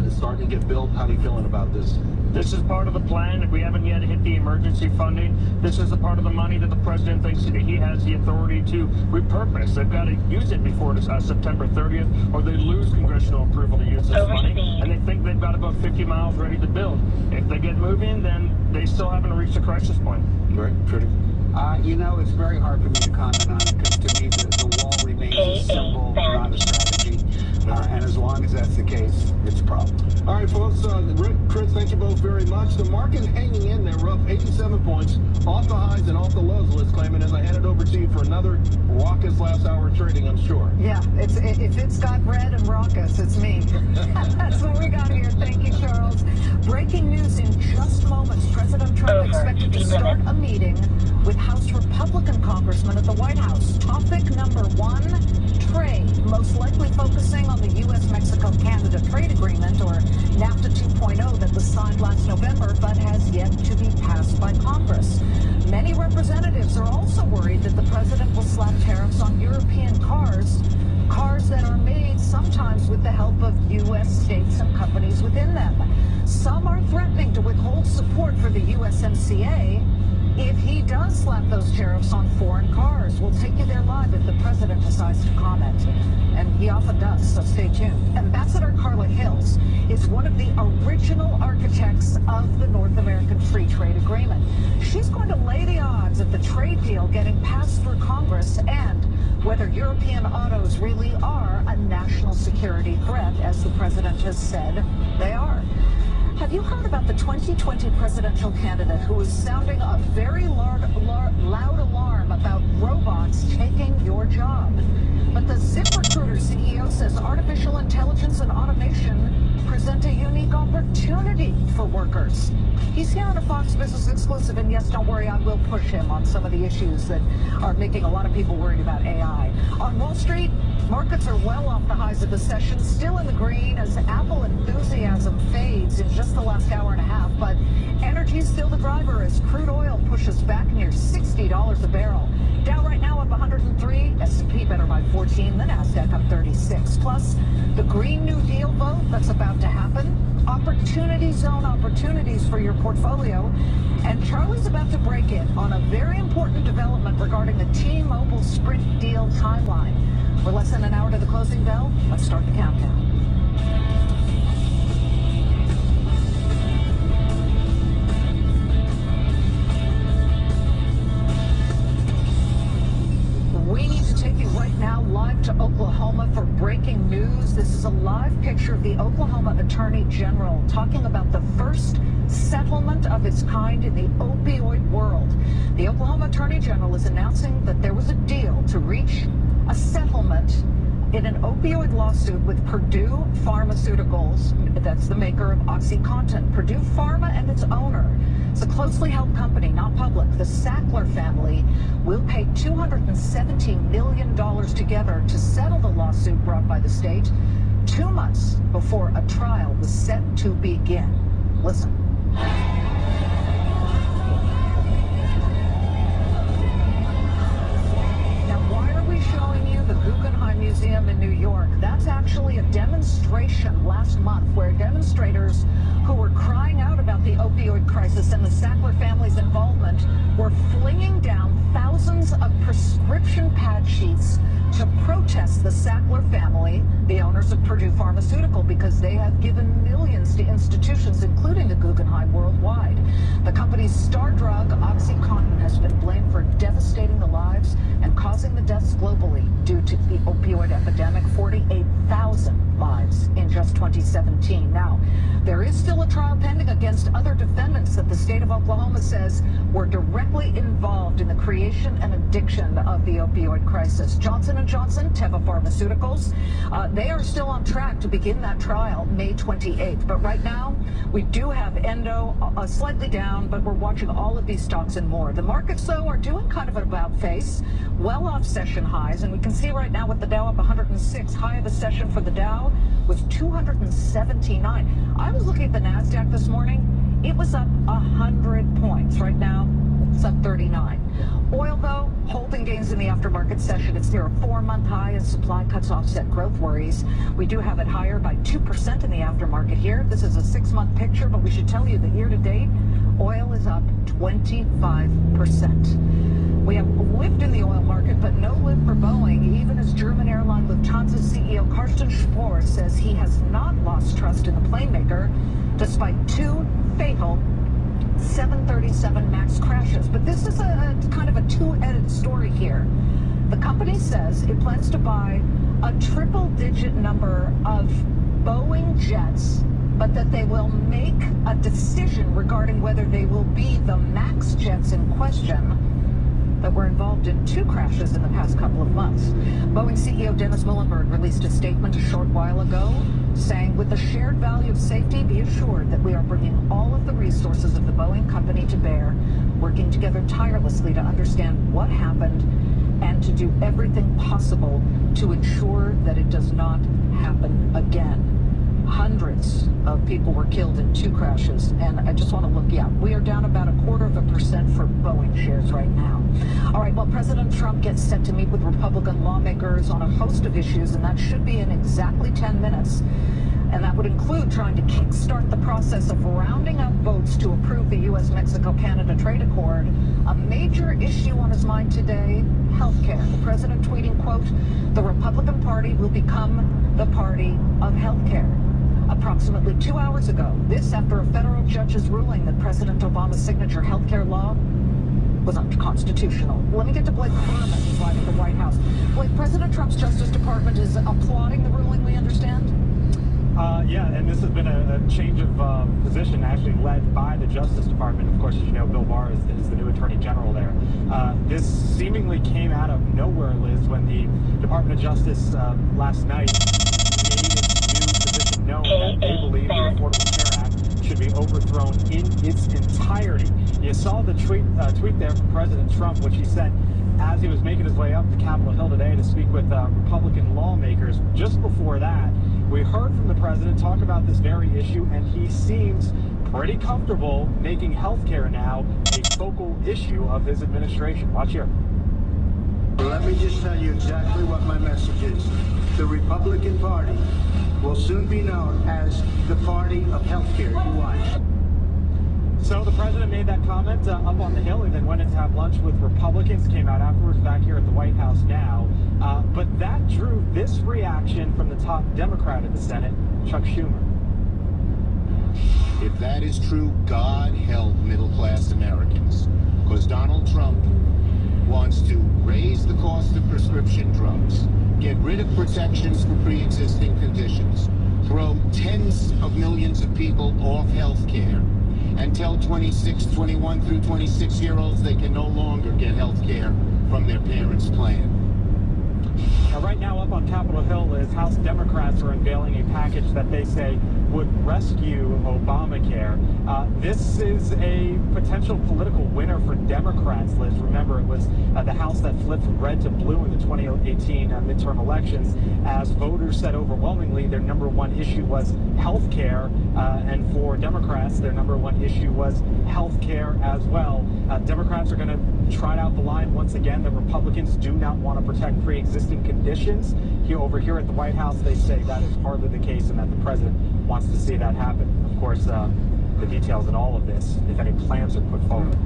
It's starting to get built. How are you feeling about this? This is part of the plan. If we haven't yet hit the emergency funding, this is a part of the money that the president thinks that he has the authority to repurpose. They've got to use it before September 30th, or they lose congressional approval to use this money. And they think they've got about 50 miles ready to build. If they get moving, then they still haven't reached a crisis point. Right, Trudy? You know, it's very hard for me to comment on it, because to me the wall remains a symbol, not a strategy. And as long as that's the case, it's a problem. All right, folks. Rick, Chris, thank you both very much. The market hanging in there. We're up 87 points off the highs and off the lows, let's claim it, as I hand it over to you for another raucous last hour of trading, I'm sure. Yeah, if it's got red and raucous, it's me. That's what we got here. Thank you, Charles. Breaking news in just moments. President Trump expected to start a meeting with House Republican congressmen at the White House. Topic number 1, trade, most likely focusing on the U.S.-Mexico-Canada trade agreement, or NAFTA 2.0, that was signed last November but has yet to be passed by Congress. Many representatives are also worried that the president will slap tariffs on European cars that are made sometimes with the help of U.S. states and companies within them. Some are threatening to withhold support for the USMCA if he does slap those tariffs on foreign cars. We'll take you there live if the president decides to comment. And he often does, so stay tuned. Ambassador Carla Hills is one of the original architects of the North American Free Trade Agreement. She's going to lay the odds of the trade deal getting passed through Congress, and whether European autos really are a national security threat, as the president has said they are. Have you heard about the 2020 presidential candidate who is sounding a very loud alarm about robots taking your job? But the ZipRecruiter CEO says artificial intelligence and automation present a unique opportunity for workers. He's here on a Fox Business exclusive, and yes, don't worry, I will push him on some of the issues that are making a lot of people worried about AI. On Wall Street, markets are well off the highs of the session, still in the green as Apple enthusiasm fades in just the last hour and a half, but energy is still the driver as crude oil pushes back near $60 a barrel. Dow right now up 103, S&P better by 14, the Nasdaq up 36. Plus, the Green New Deal vote that's about to happen, opportunity zone opportunities for your portfolio, and Charlie's about to break in on a very important development regarding the T-Mobile Sprint deal timeline. We're less than an hour to the closing bell. Let's start the countdown. We need to take you right now live to Oklahoma for breaking news. This is a live picture of the Oklahoma Attorney General talking about the first settlement of its kind in the opioid world. The Oklahoma Attorney General is announcing that there was a deal to reach a settlement in an opioid lawsuit with Purdue Pharmaceuticals, that's the maker of OxyContin. Purdue Pharma and its owner, it's a closely held company, not public. The Sackler family will pay $217 million together to settle the lawsuit brought by the state 2 months before a trial was set to begin. Listen. Now, why are we showing you the Guggenheim Museum in New York. That's actually a demonstration last month where demonstrators who were crying out about the opioid crisis and the Sackler family's involvement were flinging down thousands of prescription pad sheets to protest the Sackler family, the owners of Purdue Pharmaceutical, because they have given millions to institutions, including the Guggenheim worldwide. The company's star drug, OxyContin, has been blamed for devastating the lives and causing the deaths globally due to the opioid epidemic, 48,000 lives in just 2017. Now, there is still a trial pending against other defendants that the state of Oklahoma says were directly involved in the creation and addiction of the opioid crisis. Johnson & Johnson, Teva Pharmaceuticals, they are still on track to begin that trial May 28th. But right now, we do have Endo slightly down, but we're watching all of these stocks and more. The markets, though, are doing kind of an about face, well off session highs, and we can see right now with the Dow up 106, high of the session for the Dow was 279. I was looking at the NASDAQ this morning. It was up 100 points. Right now, it's up 39. Oil, though, holding gains in the aftermarket session. It's near a 4-month high as supply cuts offset growth worries. We do have it higher by 2% in the aftermarket here. This is a 6-month picture, but we should tell you that year-to-date, oil is up 25%. We have lift in the oil market, but no lift for Boeing, even as German airline Lufthansa CEO Carsten Spohr says he has not lost trust in the plane maker, despite 2 fatal 737 MAX crashes. But this is a kind of a two-headed story here. The company says it plans to buy a triple-digit number of Boeing jets, but that they will make a decision regarding whether they will be the MAX jets in question that were involved in 2 crashes in the past couple of months. Boeing CEO Dennis Muilenburg released a statement a short while ago saying, with the shared value of safety, be assured that we are bringing all of the resources of the Boeing company to bear, working together tirelessly to understand what happened and to do everything possible to ensure that it does not happen again. Hundreds of people were killed in 2 crashes, and I just want to look, we are down about 0.25% for Boeing shares right now. All right, well, President Trump gets set to meet with Republican lawmakers on a host of issues, and that should be in exactly 10 minutes. And that would include trying to kickstart the process of rounding up votes to approve the U.S.-Mexico-Canada trade accord. A major issue on his mind today, healthcare. The president tweeting, quote, the Republican Party will become the party of healthcare. Approximately 2 hours ago, this after a federal judge's ruling that President Obama's signature healthcare law was unconstitutional. Let me get to Blake Furman, who's live at the White House. Blake, President Trump's Justice Department is applauding the ruling, we understand? Yeah, and this has been a change of position actually led by the Justice Department. Of course, as you know, Bill Barr is the new Attorney General there. This seemingly came out of nowhere, Liz, when the Department of Justice last night made its new position known that they believe the Affordable Care Act should be overthrown in its entirety. You saw the tweet there from President Trump, which he said as he was making his way up to Capitol Hill today to speak with Republican lawmakers. Just before that, we heard from the president talk about this very issue, and he seems pretty comfortable making health care now a focal issue of his administration. Watch here. Let me just tell you exactly what my message is. The Republican Party will soon be known as the party of health care. You watch. So the president made that comment up on the Hill and then went in to have lunch with Republicans, came out afterwards back here at the White House now. But that drew this reaction from the top Democrat in the Senate, Chuck Schumer. If that is true, God help middle-class Americans, because Donald Trump wants to raise the cost of prescription drugs, get rid of protections for pre-existing conditions, throw tens of millions of people off health care, and tell 21 through 26-year-olds they can no longer get health care from their parents' plan. Now, right now up on Capitol Hill is House Democrats are unveiling a package that they say would rescue Obamacare. This is a potential political winner for Democrats, Liz. Remember, it was the House that flipped from red to blue in the 2018 midterm elections, as voters said overwhelmingly their number one issue was health care, and for Democrats, their number one issue was health care as well. Democrats are going to trot out the line once again that Republicans do not want to protect pre-existing conditions. Over here at the White House, they say that is hardly the case and that the president wants to see that happen. Of course, the details in all of this, if any plans are put forward.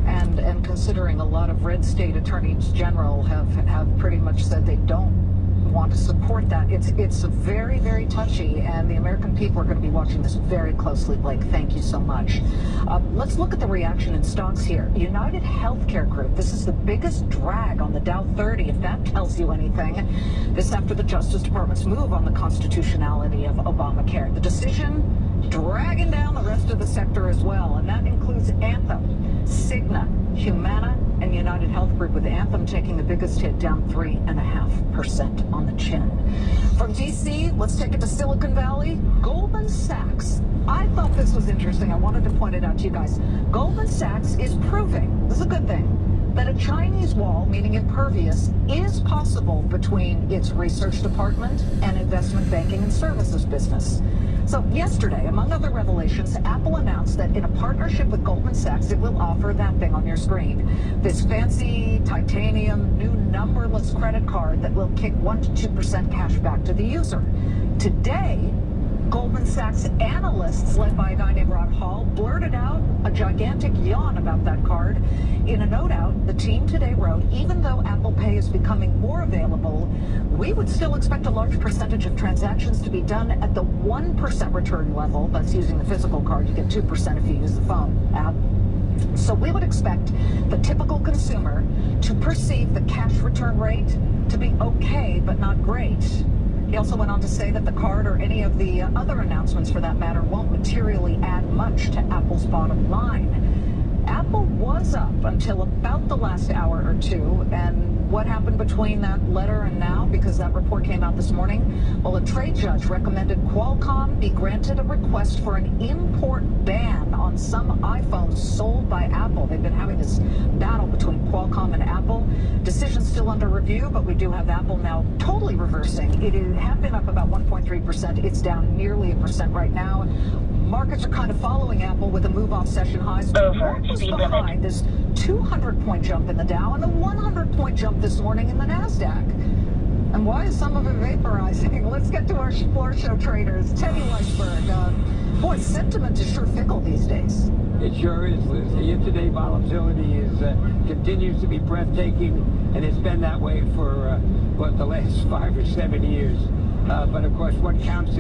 And considering a lot of red state attorneys general have pretty much said they don't want to support that, it's very, very touchy, and the American people are going to be watching this very closely. Blake, thank you so much. Let's look at the reaction in stocks here. United Healthcare Group, this is the biggest drag on the Dow 30, if that tells you anything. This after the Justice Department's move on the constitutionality of Obamacare. The decision dragging down the rest of the sector as well, and that includes Anthem, Cigna, Humana, and United Health Group, with Anthem taking the biggest hit, down 3.5% on the chin. From D.C., let's take it to Silicon Valley. Goldman Sachs. I thought this was interesting. I wanted to point it out to you guys. Goldman Sachs is proving, this is a good thing, that a Chinese wall, meaning impervious, is possible between its research department and investment banking and services business. So yesterday, among other revelations, Apple announced that in a partnership with Goldman Sachs, it will offer that thing on your screen. This fancy titanium new numberless credit card that will kick 1 to 2% cash back to the user. Today, Goldman Sachs analysts, led by a guy named Rod Hall, blurted out a gigantic yawn about that card. In a note out, the team today wrote, even though Apple Pay is becoming more available, we would still expect a large percentage of transactions to be done at the 1% return level. That's using the physical card. You get 2% if you use the phone app. So we would expect the typical consumer to perceive the cash return rate to be okay, but not great. He also went on to say that the card, or any of the other announcements for that matter, won't materially add much to Apple's bottom line. Apple was up until about the last hour or two, and what happened between that letter and now, because that report came out this morning? Well, a trade judge recommended Qualcomm be granted a request for an import ban on some iPhones sold by Apple. They've been having this battle between Qualcomm and Apple. Decision still under review, but we do have Apple now totally reversing. It had been up about 1.3%. It's down nearly 1% right now. Markets are kind of following Apple with a move off session highs. What was behind this 200-point jump in the Dow and the 100-point jump this morning in the NASDAQ? And why is some of it vaporizing? Let's get to our floor show traders. Teddy Weisberg. Boy, sentiment is sure fickle these days. It sure is, Liz. The intraday volatility continues to be breathtaking, and it's been that way for the last 5 or 7 years. But of course, what counts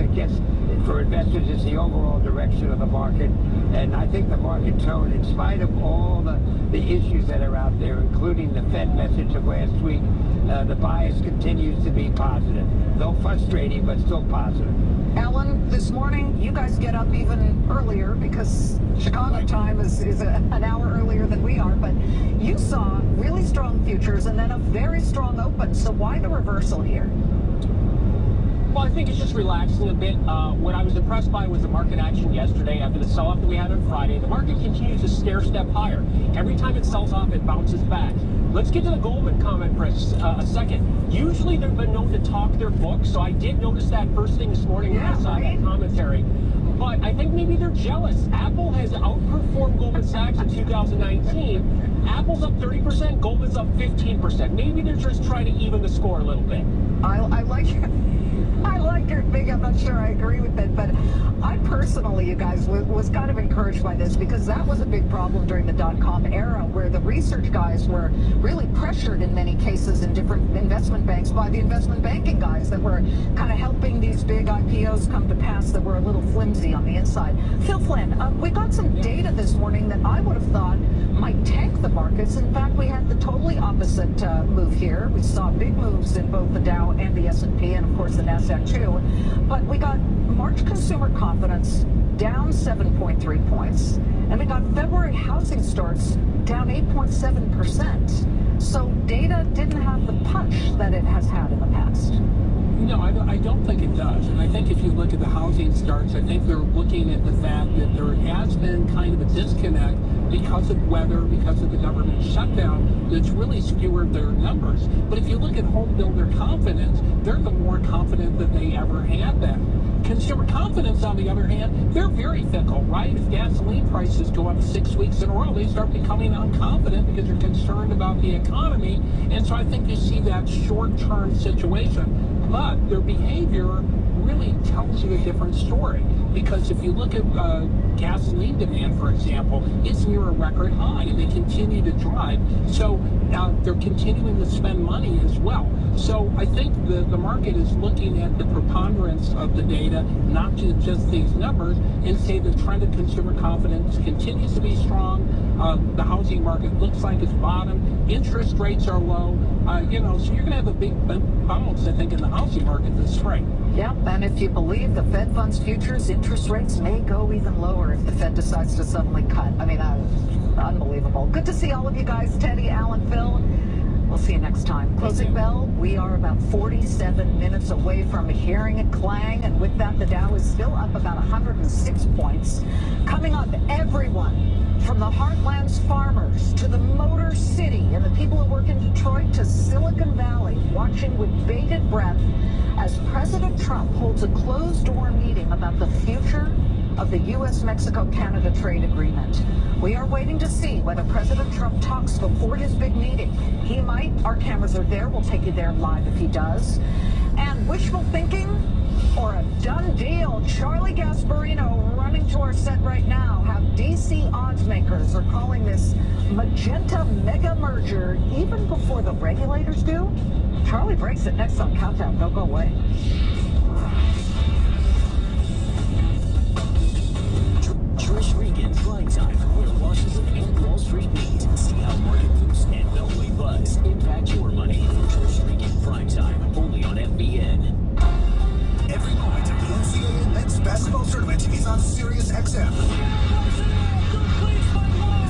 for investors is the overall direction of the market. And I think the market tone, in spite of all the issues that are out there, including the Fed message of last week, the bias continues to be positive. Though frustrating, but still positive. Alan, this morning, you guys get up even earlier because Chicago time is an hour earlier than we are, but you saw really strong futures and then a very strong open. So why the reversal here? Well, I think it's just relaxing a bit. What I was impressed by was the market action yesterday after the sell-off that we had on Friday. The market continues to stair-step higher. Every time it sells off, it bounces back. Let's get to the Goldman comment for a second. Usually they've been known to talk their book, so I did notice that first thing this morning when I saw that commentary. But I think maybe they're jealous. Apple has outperformed Goldman Sachs in 2019. Apple's up 30%, Goldman's up 15%. Maybe they're just trying to even the score a little bit. I like your thing. I'm not sure I agree with it, but I personally, you guys, was kind of encouraged by this because that was a big problem during the dot-com era where the research guys were really pressured in many cases in different investment banks by the investment banking guys that were kind of helping these big IPOs come to pass that were a little flimsy on the inside. Phil Flynn, we got some data this morning that I would have thought might tank the markets. In fact, we had the totally opposite move here. We saw big moves in both the Dow and the S&P, and of course the NASDAQ too. But we got March consumer confidence down 7.3 points, and we got February housing starts down 8.7%. So data didn't have the punch that it has had in the past. No, I don't think it does. And I think if you look at the housing starts, I think they're looking at the fact that there has been kind of a disconnect because of weather, because of the government shutdown, that's really skewered their numbers. But if you look at home builder confidence, they're the more confident that they ever had been. Consumer confidence, on the other hand, they're very fickle, right? If gasoline prices go up 6 weeks in a row, they start becoming unconfident because they're concerned about the economy. And so I think you see that short-term situation. But their behavior really tells you a different story. Because if you look at gasoline demand, for example, it's near a record high, and they continue to drive. So they're continuing to spend money as well. So I think the market is looking at the preponderance of the data, not just these numbers, and say the trend of consumer confidence continues to be strong. The housing market looks like it's bottomed. Interest rates are low. So you're going to have a big bounce, I think, in the housing market this spring. Yep, and if you believe the Fed funds futures, interest rates may go even lower if the Fed decides to suddenly cut. I mean, unbelievable. Good to see all of you guys, Teddy, Alan, Phil. We'll see you next time. Closing bell, we are about 47 minutes away from hearing it clang, and with that, the Dow is still up about 106 points. Coming up, everyone from the Heartland's farmers to the Motor City and the people who work in Detroit to Silicon Valley, watching with bated breath as President Trump holds a closed-door meeting about the future of the U.S.-Mexico-Canada trade agreement. We are waiting to see whether President Trump talks before his big meeting. He might. Our cameras are there. We'll take you there live if he does. And wishful thinking or a done deal? Charlie Gasparino running to our set right now. How DC odds makers are calling this magenta mega merger even before the regulators do? Charlie breaks it next on Countdown. Don't go away. Trish Regan's Prime Time, where Washington and Wall Street meet. See how market boosts and Beltway buzz impact your money. Trish Regan Prime Time, only on FBN. Every moment of the NCAA men's basketball tournament is on Sirius XM.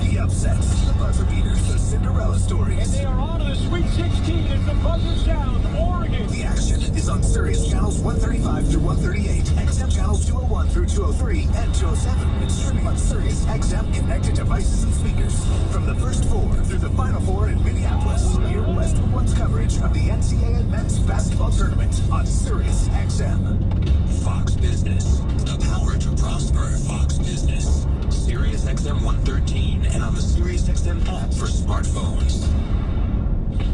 The upsets, the buzzer beaters, the Cinderella stories. And they are on to the Sweet 16 as the buzzer's down. Oregon. The action is on Sirius channels 135 through 138, XM channels 201 through 203 and 207, and streaming on Sirius XM connected devices and speakers. From the first four through the final four in Minneapolis, hear West One's coverage of the NCAA men's basketball tournament on Sirius XM. Fox Business, the power to prosper. Fox Business, Sirius XM 113, and on the Sirius XM app for smartphones.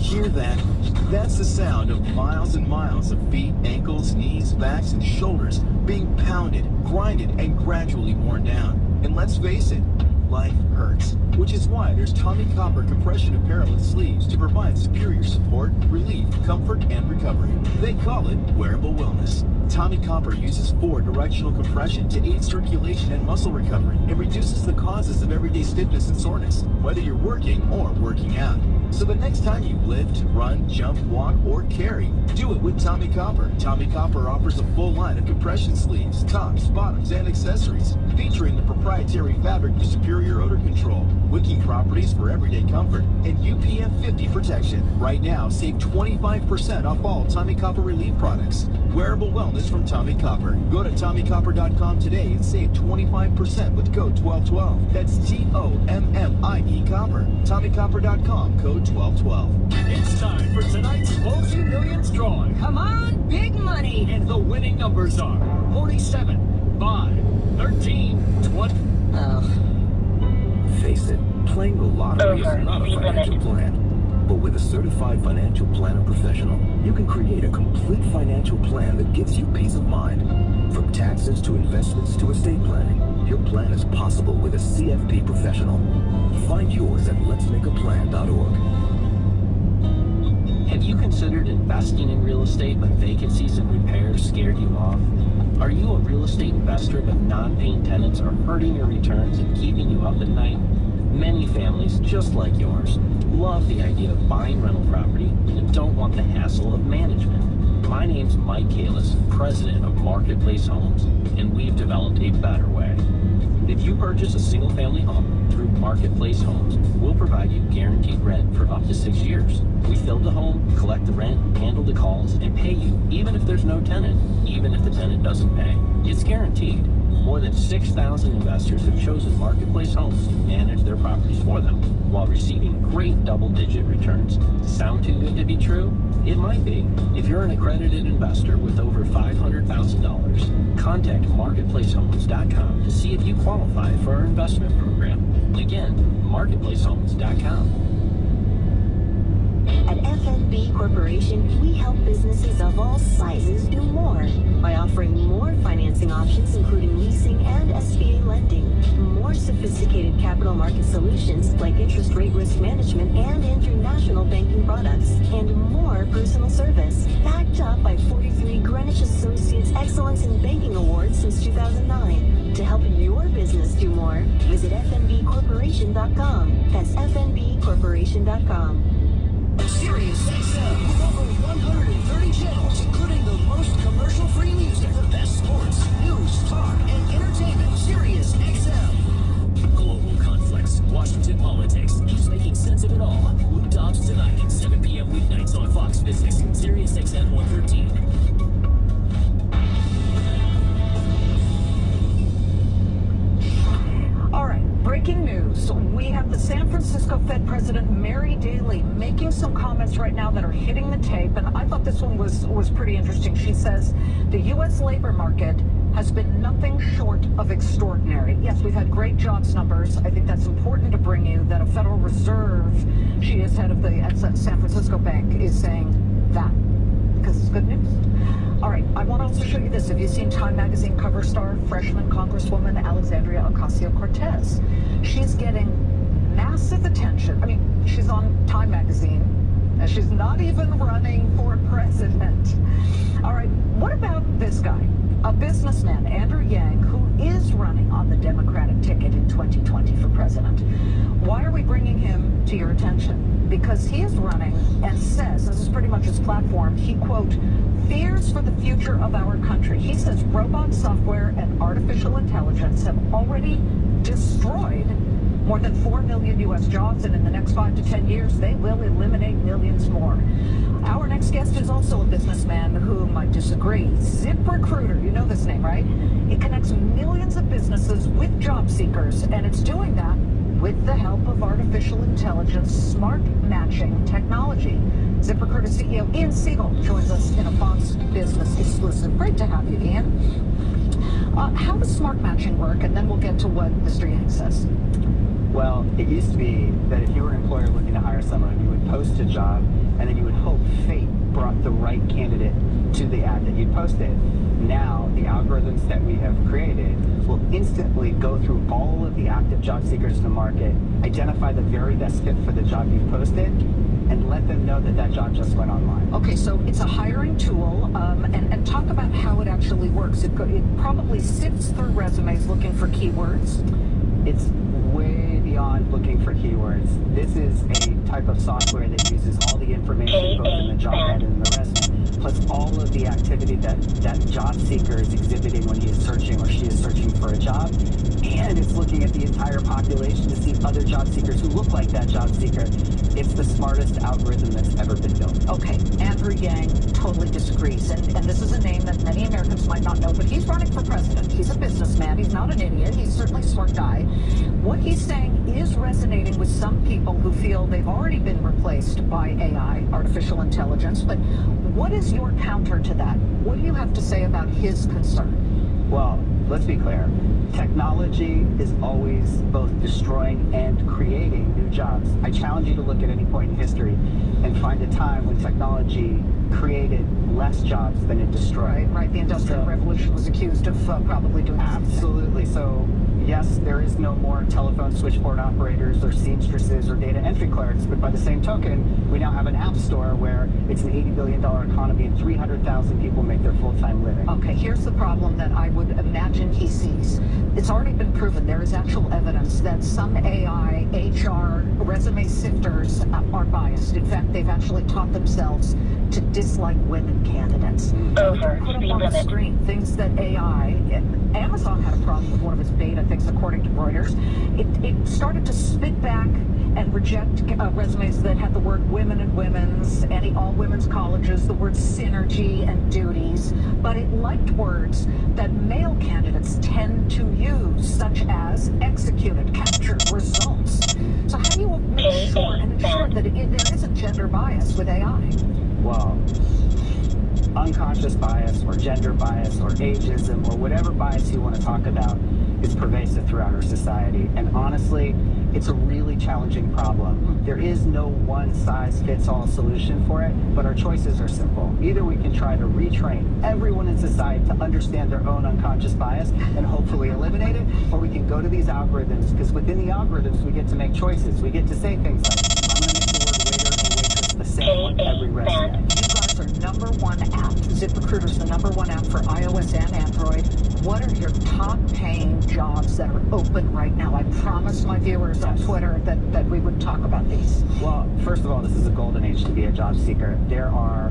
Hear that? That's the sound of miles and miles of feet, ankles, knees, backs, and shoulders being pounded, grinded, and gradually worn down. And let's face it, life hurts, which is why there's Tommy Copper compression apparel and sleeves to provide superior support, relief, comfort, and recovery. They call it wearable wellness. Tommy Copper uses 4 directional compression to aid circulation and muscle recovery and reduces the causes of everyday stiffness and soreness, whether you're working or working out. So the next time you lift, run, jump, walk, or carry, do it with Tommy Copper. Tommy Copper offers a full line of compression sleeves, tops, bottoms, and accessories, featuring the proprietary fabric for superior odor control, wicking properties for everyday comfort, and UPF 50 protection. Right now, save 25% off all Tommy Copper Relief products. Wearable wellness from Tommy Copper. Go to TommyCopper.com today and save 25% with code 1212. That's TOMMIE Copper. TommyCopper.com, code 1212. It's time for tonight's multi-millions drawing. Come on, big money. And the winning numbers are 47, 5, 13, 20. Face it, playing the lottery is not a financial plan. But with a certified financial planner professional, you can create a complete financial plan that gives you peace of mind. From taxes to investments to estate planning, your plan is possible with a CFP professional. Find yours at letsmakeaplan.org. Have you considered investing in real estate but vacancies and repairs scared you off? Are you a real estate investor but non-paying tenants are hurting your returns and keeping you up at night? Many families, just like yours, love the idea of buying rental property and don't want the hassle of management. My name's Mike Kalis, president of Marketplace Homes, and we've developed a better way. If you purchase a single-family home through Marketplace Homes, we'll provide you guaranteed rent for up to 6 years. We build the home, collect the rent, handle the calls, and pay you even if there's no tenant, even if the tenant doesn't pay. It's guaranteed. More than 6,000 investors have chosen Marketplace Homes to manage their properties for them while receiving great double-digit returns. Sound too good to be true? It might be. If you're an accredited investor with over $500,000, contact marketplacehomes.com to see if you qualify for our investment program. Again, marketplacehomes.com. At FNB Corporation, we help businesses of all sizes do more by offering more financing options, including leasing and SBA lending, more sophisticated capital market solutions like interest rate risk management and international banking products, and more personal service, backed up by 43 Greenwich Associates Excellence in Banking Awards since 2009. To help your business do more, visit fnbcorporation.com. That's fnbcorporation.com. Sirius XM with over 130 channels, including the most commercial-free music, the best sports, news, talk, and entertainment. Sirius XM. Global conflicts, Washington politics. He's making sense of it all. Luke Dobbs tonight at 7 p.m. weeknights on Fox Business, Sirius XM 113. All right, breaking news. We have the San Francisco Fed President Mary Daly making some comments right now that are hitting the tape, and I thought this one was pretty interesting. She says the U.S. labor market has been nothing short of extraordinary. Yes, we've had great jobs numbers. I think that's important to bring you, that a Federal Reserve, she is head of the San Francisco Bank, is saying that, because it's good news. All right, I want to also show you this. Have you seen Time Magazine cover star, freshman Congresswoman Alexandria Ocasio-Cortez? She's getting massive attention. I mean, she's on Time Magazine, and she's not even running for president. All right, what about this guy? A businessman, Andrew Yang, who is running on the Democratic ticket in 2020 for president. Why are we bringing him to your attention? Because he is running and says, this is pretty much his platform, he, quote, fears for the future of our country. He says robot software and artificial intelligence have already destroyed more than 4 million U.S. jobs, and in the next 5 to 10 years, they will eliminate millions more. Our next guest is also a businessman who might disagree. ZipRecruiter, you know this name, right? It connects millions of businesses with job seekers, and it's doing that with the help of artificial intelligence, smart matching technology. ZipRecruiter CEO Ian Siegel joins us in a Fox Business exclusive. Great to have you, Ian. How does smart matching work? And then we'll get to what Mr. Yang says. Well, it used to be that if you were an employer looking to hire someone, you would post a job, and then you would hope fate brought the right candidate to the ad that you posted. Now, the algorithms that we have created will instantly go through all of the active job seekers in the market, identify the very best fit for the job you've posted, and let them know that that job just went online. Okay, so it's a hiring tool, and talk about how it actually works. It probably sifts through resumes looking for keywords. It's way beyond looking for keywords. This is a type of software that uses all the information both in the job ad and in the resume, plus all of the activity that job seeker is exhibiting when he is searching or she is searching for a job, and it's looking at the entire population to see other job seekers who look like that job seeker. It's the smartest algorithm that's ever been built. Okay, Andrew Yang totally disagrees, and this is a name that many Americans might not know, but he's running for president. He's a businessman. He's not an idiot. He's certainly a smart guy. What he's saying is resonating with some people who feel they've already been replaced by AI, artificial intelligence, but what is your counter to that? What do you have to say about his concern? Well, let's be clear. Technology is always both destroying and creating new jobs. I challenge you to look at any point in history and find a time when technology created less jobs than it destroyed. Right. The Industrial Revolution was accused of probably doing that. Absolutely. So, yes, there is no more telephone switchboard operators or seamstresses or data entry clerks, but by the same token, we now have an app store where it's an $80 billion economy and 300,000 people make their full-time living. Okay, here's the problem that I would imagine he sees. It's already been proven. There is actual evidence that some AI, HR, resume sifters are biased. In fact, they've actually taught themselves to dislike women candidates. We can put them on the screen. Things that AI, Amazon had a problem with one of its beta things, according to Reuters. It started to spit back and reject resumes that had the word women and women's, all women's colleges, the word synergy and duties, but it liked words that male candidates tend to use, such as executed, captured, results. So how do you make sure and ensure that there isn't gender bias with AI? well, unconscious bias or gender bias or ageism or whatever bias you want to talk about is pervasive throughout our society. And honestly, it's a really challenging problem. There is no one-size-fits-all solution for it, but our choices are simple. Either we can try to retrain everyone in society to understand their own unconscious bias and hopefully eliminate it, or we can go to these algorithms, because within the algorithms we get to make choices. We get to say things like, I'm going to make the word waiter and waitress the same on every resume. You guys are #1 app. ZipRecruiter's the #1 app for iOS and Android. What are your top paying jobs that are open right now? I promised my viewers on Twitter that we would talk about these. Well, first of all, this is a golden age to be a job seeker. There are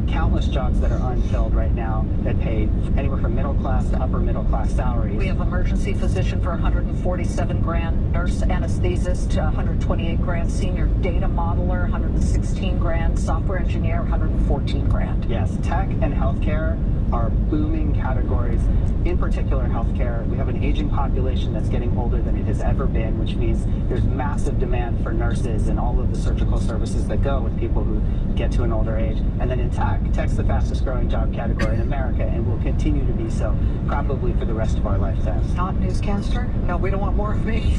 countless jobs that are unfilled right now that pay anywhere from middle class to upper middle class salaries. We have emergency physician for $147 grand, nurse anesthetist 128 grand, senior data modeler 116 grand, software engineer 114 grand. Yes, tech and healthcare are booming categories. In particular, healthcare, we have an aging population that's getting older than it has ever been, which means there's massive demand for nurses and all of the surgical services that go with people who get to an older age. And then in tech's the fastest growing job category in America and will continue to be so, probably for the rest of our lifetimes. Not newscaster? No, we don't want more of me.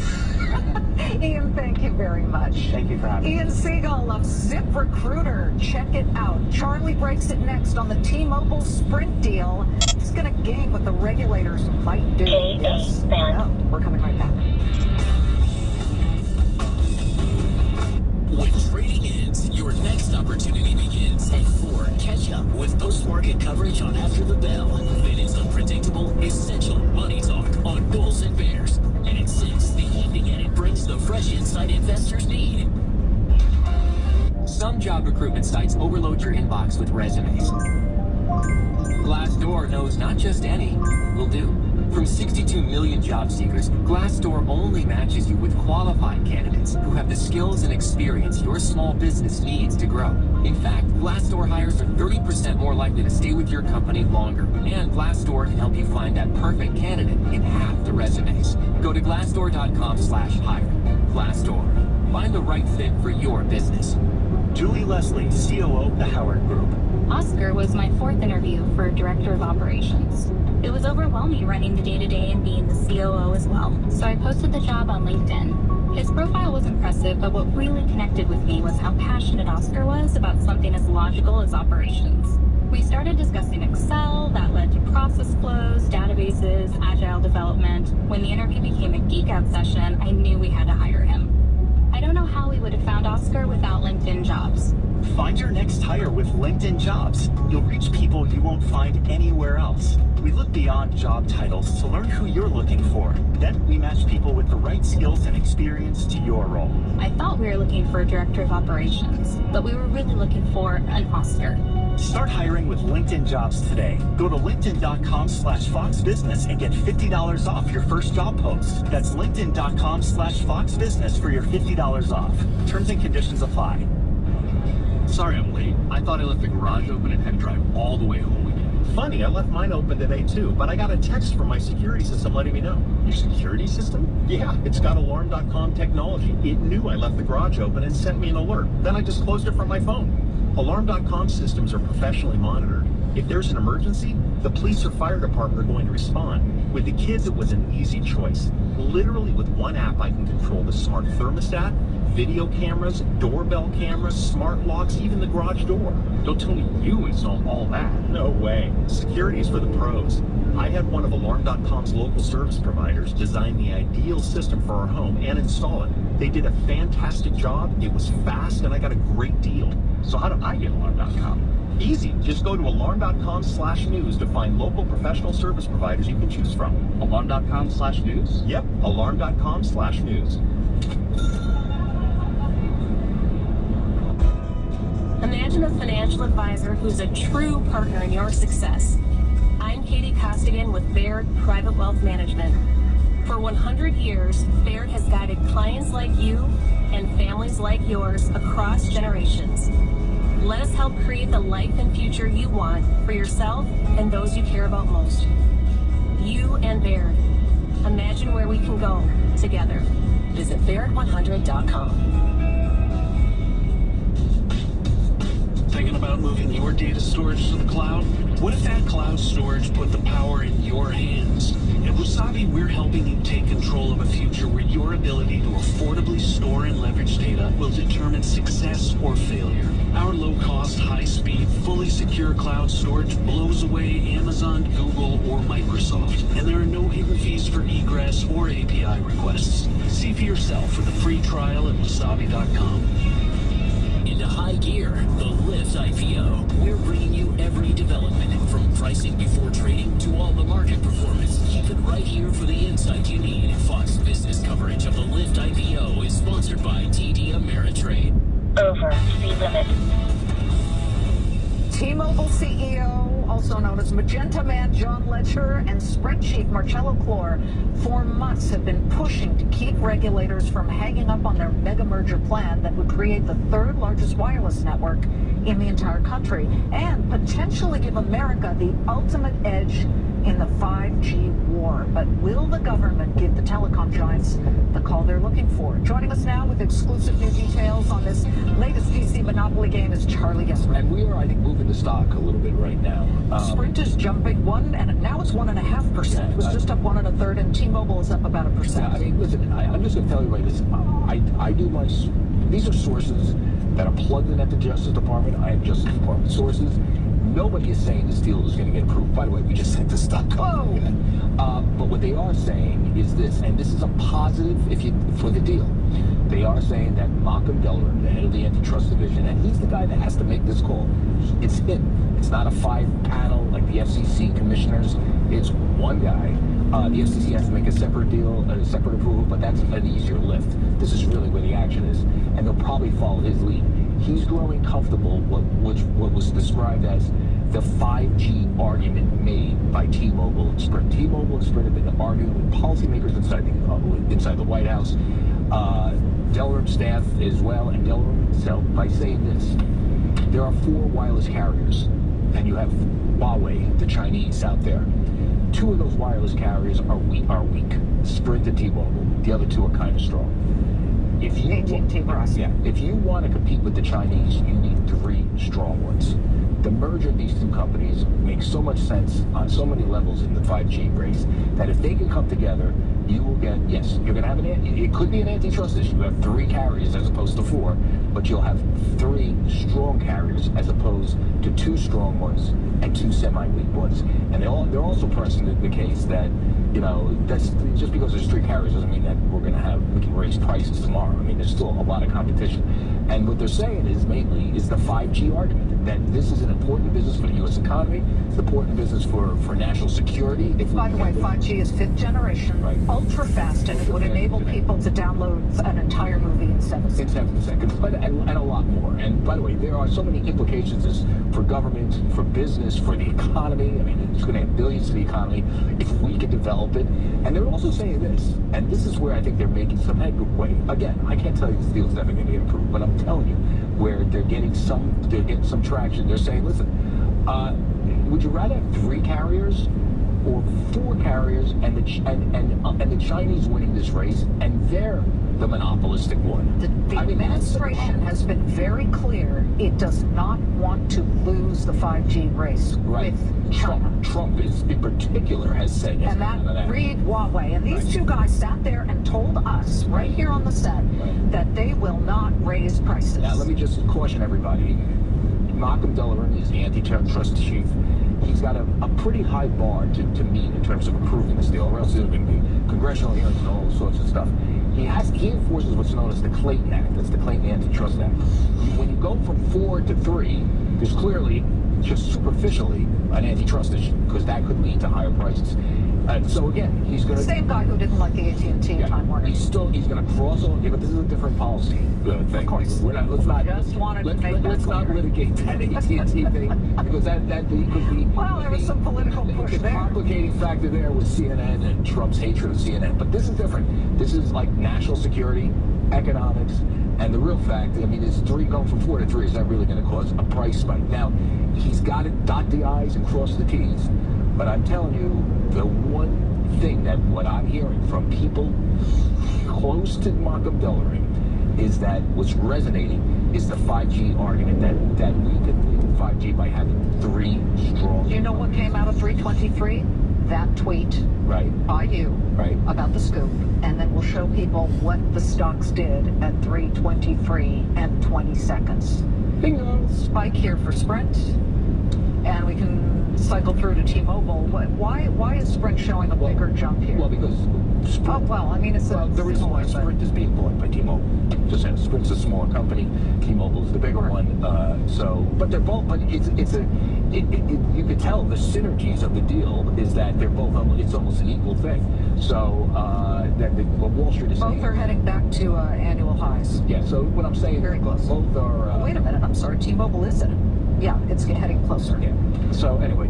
Ian, thank you very much. Thank you for having me. Ian Siegel of ZipRecruiter. Check it out. Charlie breaks it next on the T-Mobile Sprint deal. He's going to game what the regulators might do. Yes. No, we're coming right back. When trading ends, your next opportunity begins. At Ford, catch up with post-market coverage on After the Bell. Then it's unpredictable, essential money talk on bulls and bears. And at 6, the evening edit brings the fresh insight investors need. Some job recruitment sites overload your inbox with resumes. Glassdoor knows not just any will do. From 62 million job seekers, Glassdoor only matches you with qualified candidates who have the skills and experience your small business needs to grow. In fact, Glassdoor hires are 30% more likely to stay with your company longer. And Glassdoor can help you find that perfect candidate in half the resumes. Go to glassdoor.com/hire. Glassdoor. Find the right fit for your business. Julie Leslie, COO of the Howard Group. Oscar was my 4th interview for Director of Operations. It was overwhelming running the day-to-day and being the COO as well, so I posted the job on LinkedIn. His profile was impressive, but what really connected with me was how passionate Oscar was about something as logical as operations. We started discussing Excel, that led to process flows, databases, agile development. When the interview became a geek out session, I knew we had to hire him. I don't know how we would have found Oscar without LinkedIn Jobs. Find your next hire with LinkedIn Jobs. You'll reach people you won't find anywhere else. We look beyond job titles to learn who you're looking for. Then we match people with the right skills and experience to your role. I thought we were looking for a Director of Operations, but we were really looking for an Oscar. Start hiring with LinkedIn Jobs today. Go to linkedin.com/foxbusiness and get $50 off your first job post. That's linkedin.com/foxbusiness for your $50 off. Terms and conditions apply. Sorry I'm late. I thought I left the garage open and had to drive all the way home again. Funny, I left mine open today too, but I got a text from my security system letting me know. Your security system? Yeah, it's got alarm.com technology. It knew I left the garage open and sent me an alert. Then I just closed it from my phone. Alarm.com systems are professionally monitored. If there's an emergency, the police or fire department are going to respond. With the kids, it was an easy choice. Literally with one app, I can control the smart thermostat, video cameras, doorbell cameras, smart locks, even the garage door. Don't tell me you installed all that. No way. Security is for the pros. I had one of Alarm.com's local service providers design the ideal system for our home and install it. They did a fantastic job, it was fast, and I got a great deal. So how do I get Alarm.com? Easy. Just go to alarm.com/news to find local professional service providers you can choose from. Alarm.com/news? Yep, alarm.com/news. Imagine a financial advisor who's a true partner in your success. I'm Katie Costigan with Baird Private Wealth Management. For 100 years, Baird has guided clients like you and families like yours across generations. Let us help create the life and future you want for yourself and those you care about most. You and Baird. Imagine where we can go together. Visit Baird100.com. Thinking about moving your data storage to the cloud? What if that cloud storage put the power in your hands? At Wasabi, we're helping you take control of a future where your ability to affordably store and leverage data will determine success or failure. Our low-cost, high-speed, fully secure cloud storage blows away Amazon, Google, or Microsoft. And there are no hidden fees for egress or API requests. See for yourself with a free trial at wasabi.com. Into high gear, the Lyft IPO. We're bringing you every development, from pricing before trading to all the market performance. Keep it right here for the insight you need. Fox Business coverage of the Lyft IPO is sponsored by TD Ameritrade. Over speed limit. T-Mobile CEO, also known as Magenta Man John Ledger, and Sprint chief Marcello Clore, for months have been pushing to keep regulators from hanging up on their mega merger plan that would create the third largest wireless network in the entire country and potentially give America the ultimate edge in the 5G war. But will the government give the telecom giants the call they're looking for? Joining us now with exclusive new details on this latest PC Monopoly game is Charlie Gesper. And we are, I think, moving the stock a little bit right now. Sprint is jumping and now it's 1.5%. It was just up 1 1/3, and T-Mobile is up about 1%. Yeah, I mean, listen, I'm just going to tell you right this. I do my. These are sources that are plugged in at the Justice Department. I have Justice Department sources. Nobody is saying this deal is going to get approved. By the way, we just sent the stock up. But what they are saying is this, and this is a positive for the deal. They are saying that Malcolm Delaware, the head of the antitrust division, and he's the guy that has to make this call. It's him. It's not a 5-panel like the FCC commissioners. It's one guy. The FCC has to make a separate deal, a separate approval, but that's an easier lift. This is really where the action is, and they'll probably follow his lead. He's growing comfortable what was described as the 5G argument made by T-Mobile and Sprint. T-Mobile and Sprint have been arguing with policymakers inside the White House, Delaware staff as well, and Delaware itself, by saying this: there are 4 wireless carriers, and you have Huawei, the Chinese, out there. 2 of those wireless carriers are weak. Sprint and T-Mobile. The other 2 are kind of strong. If you want to compete with the Chinese, you need 3 strong ones. The merger of these 2 companies makes so much sense on so many levels in the 5G race that if they can come together, you will get, yes, you're going to have it could be an antitrust issue. You have 3 carriers as opposed to 4, but you'll have 3 strong carriers as opposed to 2 strong ones and 2 semi-weak ones. And they're also pressing the case that, that's just because there's 3 carriers doesn't mean that we can raise prices tomorrow. I mean, there's still a lot of competition. And what they're saying is mainly the 5G argument, that this is an important business for the U.S. economy. It's an important business for national security. By the way, 5G is 5th generation, ultra fast, and it would enable people to download an entire movie in 7 seconds. In 7 seconds, and a lot more. And by the way, there are so many implications for government, for business, for the economy. I mean, it's going to add billions to the economy if we can develop it. And they're also saying this, and this is where I think they're making some headway. Again, I can't tell you this deal's never going to get approved, but I'm telling you, where they're getting some traction. They're saying, listen, would you rather have 3 carriers or 4 carriers, and the Chinese winning this race, and they're the monopolistic one? The administration has been very clear it does not want to lose the 5G race with China. Trump in particular has said and that read Huawei. And these 2 guys sat there and told us right here on the set that they will not raise prices. Now, let me just caution everybody. Malcolm Delaware is the antitrust chief. He's got a pretty high bar to meet in terms of approving this deal, or else there's going to be congressional hearings and all sorts of stuff. He enforces what's known as the Clayton Act. That's the Clayton Antitrust Act. When you go from 4 to 3, there's clearly, just superficially, an antitrust issue, because that could lead to higher prices. So again, he's going to... Same guy who didn't like the AT&T Time Warner. He's going to cross over, but this is a different policy thing. Of course. Let's not litigate that AT&T thing, because that could be... Well, there was some political push there. The complicating factor there was CNN and Trump's hatred of CNN. But this is different. This is like national security, economics, and the real fact, I mean, is 3 going from 4 to 3, is that really going to cause a price spike? Now, he's got to dot the I's and cross the T's. But I'm telling you, the one thing that what I'm hearing from people close to Malcolm Delaware is that what's resonating is the 5G argument that we could win 5G by having 3 strong. Do you know what came out of 323? That tweet by you about the scoop, and then we'll show people what the stocks did at 3:23 and 20 seconds. Bingo. Spike here for Sprint, and we can cycle through to T-Mobile. Why is Sprint showing a bigger jump here? Well, because Sprint, I mean, it's the reason why Sprint is being bought by T-Mobile. Just saying, Sprint's a smaller company, T-Mobile is the bigger one. But they're both. But you could tell the synergies of the deal is that they're both. It's almost an equal thing. So what Wall Street is saying. Both are heading back to annual highs. Yeah. So what I'm saying, very close. Both are. Wait a minute. I'm sorry. T-Mobile is it? Yeah, it's heading closer. Yeah. So anyway,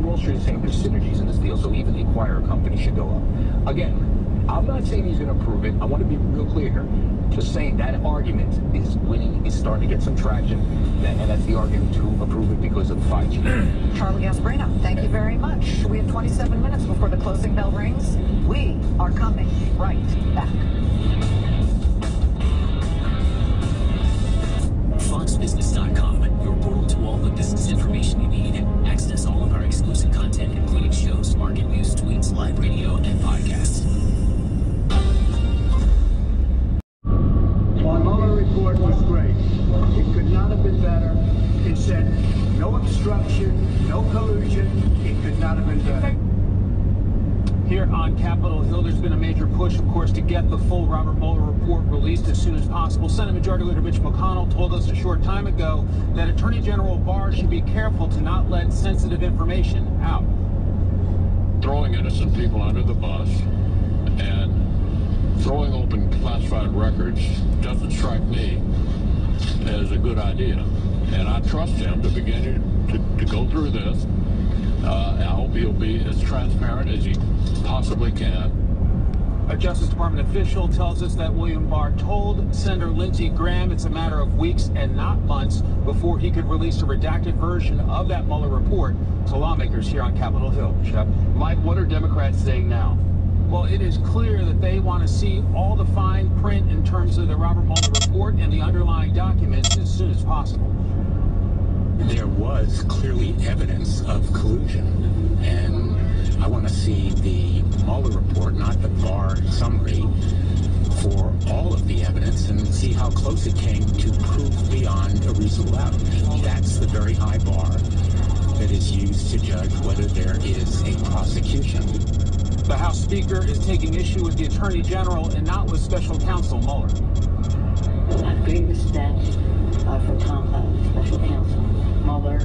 Wall Street is saying there's synergies in this deal, so even the acquirer company should go up. Again, I'm not saying he's going to approve it. I want to be real clear here. Just saying that argument is winning, is starting to get some traction, and that's the argument to approve it because of 5G. Charlie Gasparino, thank you very much. We have 27 minutes before the closing bell rings. We are coming right back. FoxBusiness.com, your portal to all the business information you need. Access all of our exclusive content, including shows, market news, tweets, live radio, and podcasts. Our Mueller report was great. It could not have been better. It said no obstruction, no collusion. It could not have been better. Here on Capitol Hill, there's been a major push, of course, to get the full Robert Mueller report released as soon as possible. Senate Majority Leader Mitch McConnell told us a short time ago that Attorney General Barr should be careful to not let sensitive information out. Throwing innocent people under the bus and throwing open classified records doesn't strike me as a good idea. And I trust him to begin to go through this. I hope he'll be as transparent as he possibly can. A Justice Department official tells us that William Barr told Senator Lindsey Graham it's a matter of weeks and not months before he could release a redacted version of that Mueller report to lawmakers here on Capitol Hill. Shep. Mike, what are Democrats saying now? Well, it is clear that they want to see all the fine print in terms of the Robert Mueller report and the underlying documents as soon as possible. There was clearly evidence of collusion, and I want to see the Mueller report, not the Barr summary, for all of the evidence and see how close it came to proof beyond a reasonable doubt. That's the very high bar that is used to judge whether there is a prosecution. The House Speaker is taking issue with the Attorney General and not with Special Counsel Mueller. I have great respect for Special Counsel Mueller,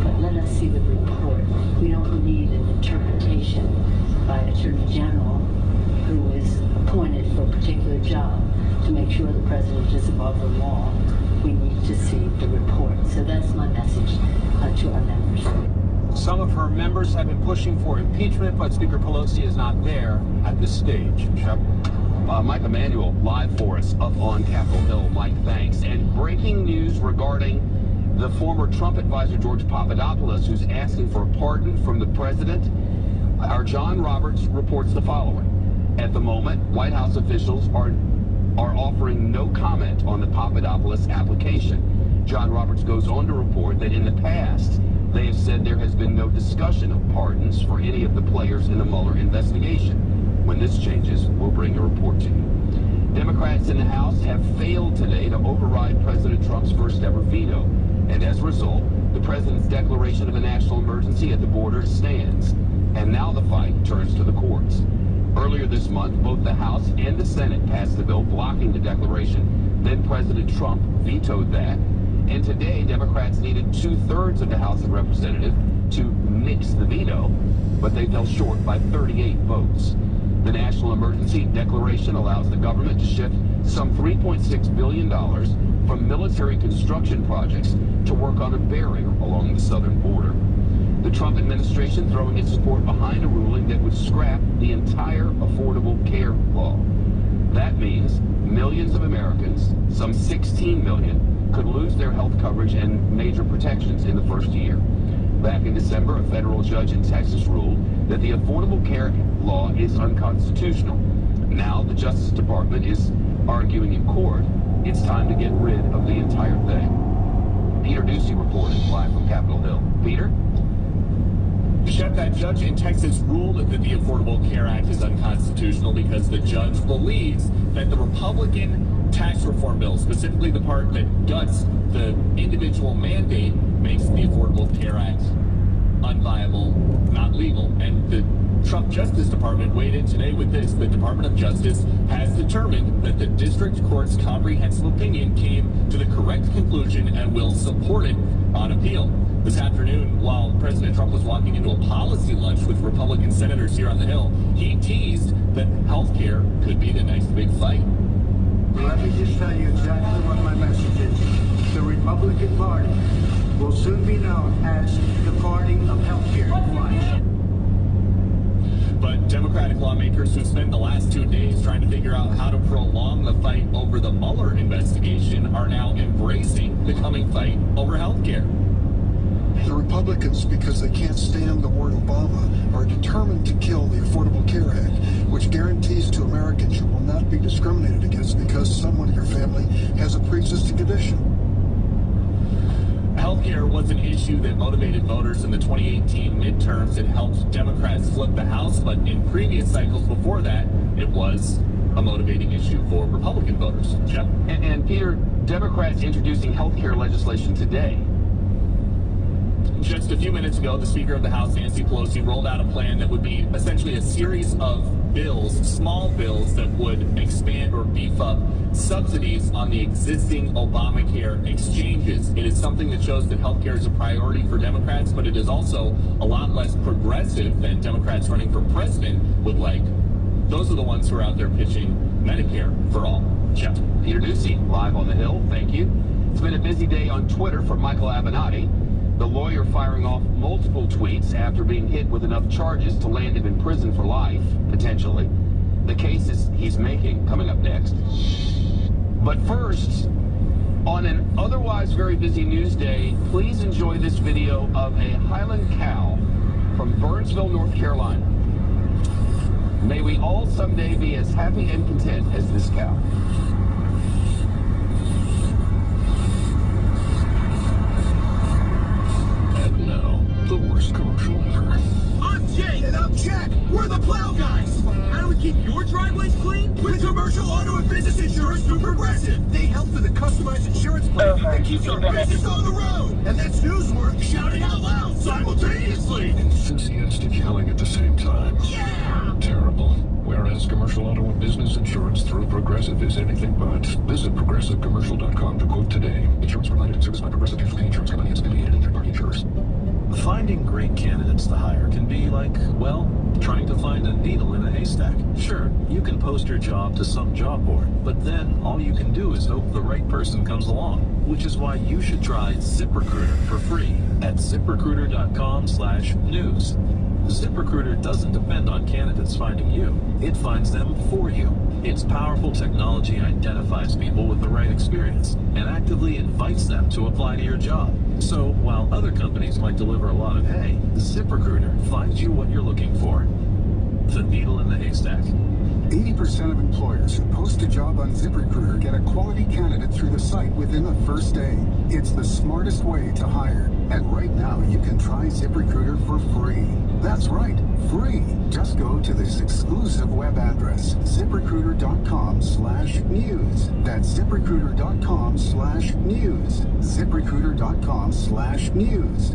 but let us see the report. We don't need an interpretation by Attorney General, who is appointed for a particular job to make sure the president is above the law. We need to see the report. So that's my message to our members. Some of her members have been pushing for impeachment, but Speaker Pelosi is not there at this stage. Mike Emanuel, live for us up on Capitol Hill. Mike, thanks. And breaking news regarding the former Trump advisor George Papadopoulos, who's asking for a pardon from the president. Our John Roberts reports the following. At the moment, White House officials are offering no comment on the Papadopoulos application. John Roberts goes on to report that in the past, they have said there has been no discussion of pardons for any of the players in the Mueller investigation. When this changes, we'll bring a report to you. Democrats in the House have failed today to override President Trump's first ever veto. And as a result, the president's declaration of a national emergency at the border stands. And now the fight turns to the courts. Earlier this month, both the House and the Senate passed the bill blocking the declaration. Then President Trump vetoed that. And today, Democrats needed 2/3 of the House of Representatives to nix the veto, but they fell short by 38 votes. The national emergency declaration allows the government to shift some $3.6 billion from military construction projects to work on a barrier along the southern border. The Trump administration throwing its support behind a ruling that would scrap the entire Affordable Care Law. That means millions of Americans, some 16 million, could lose their health coverage and major protections in the first year. Back in December, a federal judge in Texas ruled that the Affordable Care Law is unconstitutional. Now the Justice Department is arguing in court it's time to get rid of the entire thing. Peter Ducey reported live from Capitol Hill. Peter? Chef, that judge in Texas ruled that the Affordable Care Act is unconstitutional because the judge believes that the Republican tax reform bill, specifically the part that guts the individual mandate, makes the Affordable Care Act unviable, not legal. And the Trump Justice Department weighed in today with this. The Department of Justice has determined that the district court's comprehensive opinion came to the correct conclusion and will support it on appeal. This afternoon, while President Trump was walking into a policy lunch with Republican senators here on the Hill, he teased that health care could be the next big fight. Let me just tell you exactly what my message is. The Republican Party will soon be known as the party of health care. But Democratic lawmakers who spent the last 2 days trying to figure out how to prolong the fight over the Mueller investigation are now embracing the coming fight over health care. The Republicans, because they can't stand the word Obama, are determined to kill the Affordable Care Act, which guarantees to Americans you will not be discriminated against because someone in your family has a pre-existing condition. Healthcare was an issue that motivated voters in the 2018 midterms. It helped Democrats flip the House, but in previous cycles before that, it was a motivating issue for Republican voters. Jeff? And Peter, Democrats introducing healthcare legislation today. Just a few minutes ago, the Speaker of the House, Nancy Pelosi, rolled out a plan that would be essentially a series of bills, small bills, that would expand or beef up subsidies on the existing Obamacare exchanges. It is something that shows that healthcare is a priority for Democrats, but it is also a lot less progressive than Democrats running for president would like. Those are the ones who are out there pitching Medicare for all. Jeff? Peter Ducey, live on the Hill. Thank you. It's been a busy day on Twitter for Michael Avenatti. The lawyer firing off multiple tweets after being hit with enough charges to land him in prison for life, potentially. The cases he's making coming up next. But first, on an otherwise very busy news day, please enjoy this video of a Highland cow from Burnsville, North Carolina. May we all someday be as happy and content as this cow. The worst commercial ever. I'm Jake. And I'm Jack. We're the Plow Guys. How do we keep your driveways clean? With commercial auto and business insurance through Progressive. They help with a customized insurance plan that keeps our business on the road. And that's newsworth shouting out loud simultaneously. Enthusiastic yelling at the same time. Yeah! Terrible. Whereas commercial auto and business insurance through Progressive is anything but. Visit ProgressiveCommercial.com to quote today. Insurance provided and serviced by Progressive Casualty Insurance Company and its affiliated and third-party insurers. Finding great candidates to hire can be like, well, trying to find a needle in a haystack. Sure, you can post your job to some job board, but then all you can do is hope the right person comes along, which is why you should try ZipRecruiter for free at ZipRecruiter.com/news. ZipRecruiter doesn't depend on candidates finding you. It finds them for you. Its powerful technology identifies people with the right experience and actively invites them to apply to your job. So while other companies might deliver a lot of hay, ZipRecruiter finds you what you're looking for. The needle in the haystack. 80% of employers who post a job on ZipRecruiter get a quality candidate through the site within the first day. It's the smartest way to hire. And right now, you can try ZipRecruiter for free. That's right, free. Just go to this exclusive web address, ZipRecruiter.com/news. That's ZipRecruiter.com/news. ZipRecruiter.com/news.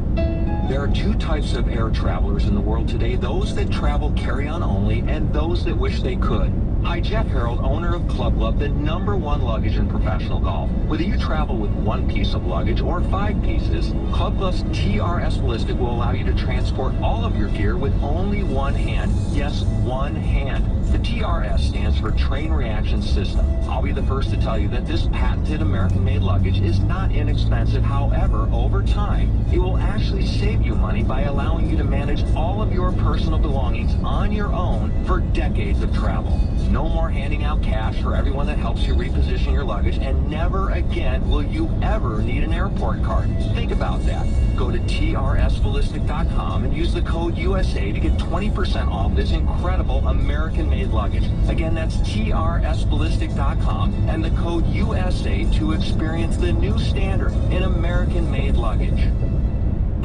There are two types of air travelers in the world today, those that travel carry-on only and those that wish they could. Hi, Jeff Harold, owner of Club Love, the #1 luggage in professional golf. Whether you travel with one piece of luggage or 5 pieces, Club Love's TRS Ballistic will allow you to transport all of your gear with only one hand. Yes, one hand. The TRS stands for Train Reaction System. I'll be the first to tell you that this patented American-made luggage is not inexpensive. However, over time, it will actually save you money by allowing you to manage all of your personal belongings on your own for decades of travel. No more handing out cash for everyone that helps you reposition your luggage, and never again will you ever need an airport card. Think about that. Go to trsballistic.com and use the code USA to get 20% off this incredible American-made luggage. Again, that's trsballistic.com and the code USA to experience the new standard in American-made luggage.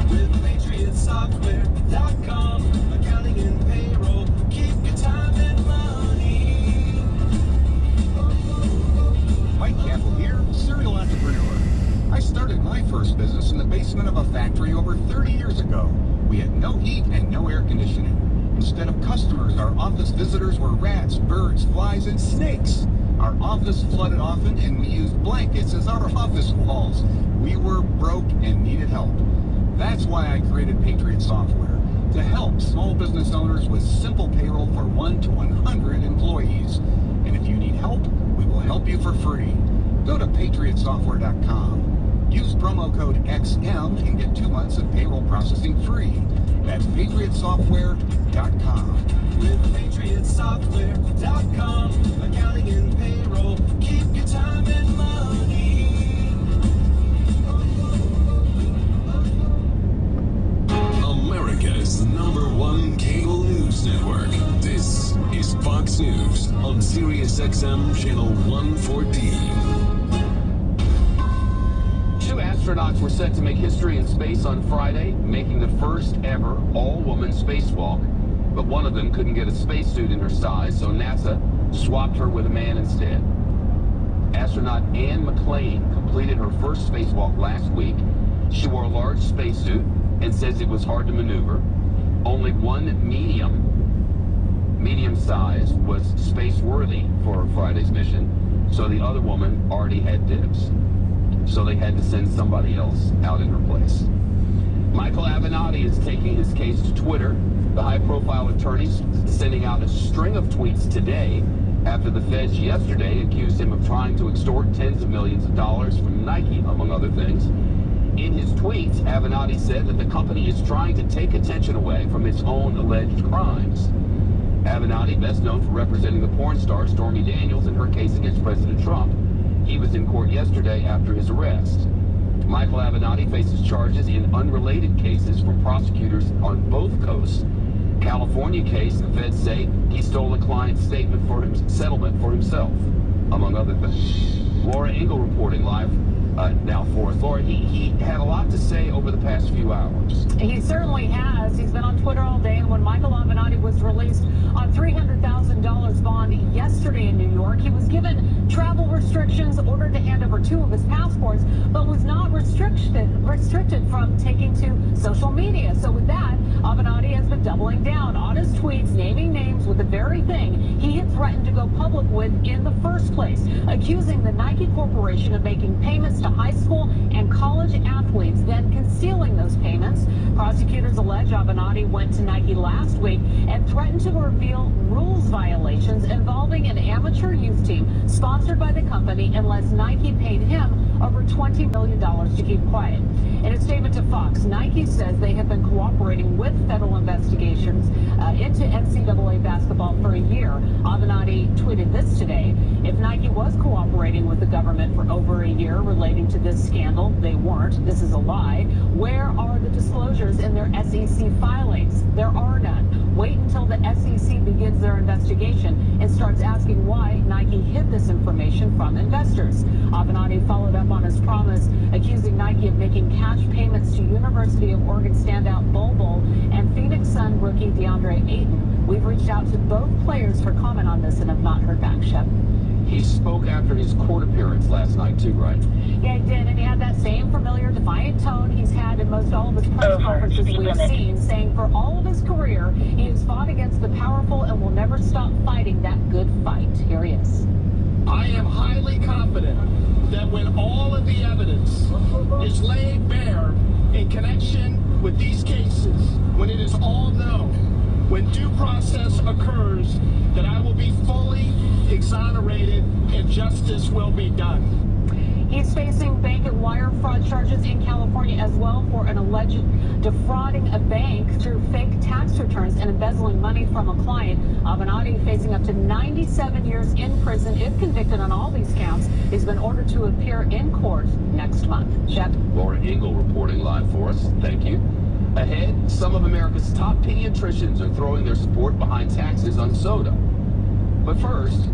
With PatriotSoftware.com, accounting and payroll, keep your time and money. Mike Campbell here, serial entrepreneur. I started my first business in the basement of a factory over 30 years ago. We had no heat and no air conditioning. Instead of customers, our office visitors were rats, birds, flies, and snakes. Our office flooded often, and we used blankets as our office walls. We were broke and needed help. That's why I created Patriot Software, to help small business owners with simple payroll for 1 to 100 employees. And if you need help, we will help you for free. Go to PatriotSoftware.com. Use promo code XM and get 2 months of payroll processing free. That's PatriotSoftware.com. With PatriotSoftware.com, accounting and payroll, keep your time and money. America's #1 cable news network. This is Fox News on Sirius XM Channel 114. 2 astronauts were set to make history in space on Friday, making the first ever all-woman spacewalk. But one of them couldn't get a spacesuit in her size, so NASA swapped her with a man instead. Astronaut Anne McClain completed her first spacewalk last week. She wore a large spacesuit and says it was hard to maneuver. Only one medium size was space-worthy for Friday's mission, so the other woman already had dibs. So they had to send somebody else out in her place. Michael Avenatti is taking his case to Twitter. The high-profile attorneys sending out a string of tweets today after the feds yesterday accused him of trying to extort tens of millions of dollars from Nike, among other things. In his tweets, Avenatti said that the company is trying to take attention away from its own alleged crimes. Avenatti, best known for representing the porn star Stormy Daniels in her case against President Trump. He was in court yesterday after his arrest. Michael Avenatti faces charges in unrelated cases from prosecutors on both coasts. California case, the feds say he stole a client's settlement for himself, among other things. Laura Ingle reporting live now for us. Laura, he had a lot to say over the past few hours. He certainly has. He's been on Twitter all day, and when Michael Avenatti was released on $300,000 bond yesterday in New York, he was given travel restrictions, ordered to hand over 2 of his passports, but was not restricted from taking to social media. So with that, Avenatti has been doubling down on his tweets, naming names with the very thing he had threatened to go public with in the first place, accusing the Nike Corporation of making payments to high school and college athletes, then concealing those payments. Prosecutors allege Avenatti went to Nike last week and threatened to reveal rules violations involving an amateur youth team sponsored by the company unless Nike paid him over $20 million to keep quiet. In a statement to Fox, Nike says they have been cooperating with federal investigations into NCAA basketball for a year. Avenatti tweeted this today: if Nike was cooperating with the government for over a year relating to this scandal, they weren't. This is a lie. Where are the disclosures in their SEC filings? There are none. Wait until the SEC begins their investigation and starts asking why Nike hid this information from investors. Avenatti followed up on his promise, accusing Nike of making cash payments to University of Oregon standout Bol Bol and Phoenix Sun rookie DeAndre Ayton. We've reached out to both players for comment on this and have not heard back, Shep. He spoke after his court appearance last night, too, right? Yeah, he did, and he had that same familiar, defiant tone he's had in most all of his press conferences we've seen, saying for all of his career, he has fought against the powerful and will never stop fighting that good fight. Here he is. I am highly confident that when all of the evidence is laid bare in connection with these cases, when it is all known, when due process occurs, that I will be fully exonerated and justice will be done. He's facing bank and wire fraud charges in California as well for an alleged defrauding a bank through fake tax returns and embezzling money from a client. Avenatti facing up to 97 years in prison if convicted on all these counts. He's been ordered to appear in court next month. Jeff? Laura Engel reporting live for us. Thank you. Ahead, some of America's top pediatricians are throwing their support behind taxes on soda. But first,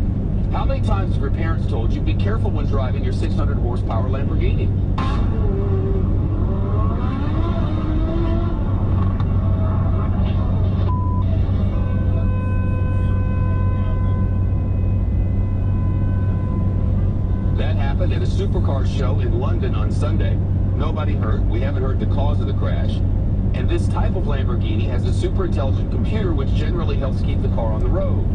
how many times have your parents told you be careful when driving your 600 horsepower Lamborghini? That happened at a supercar show in London on Sunday. Nobody hurt. We haven't heard the cause of the crash. And this type of Lamborghini has a super intelligent computer which generally helps keep the car on the road.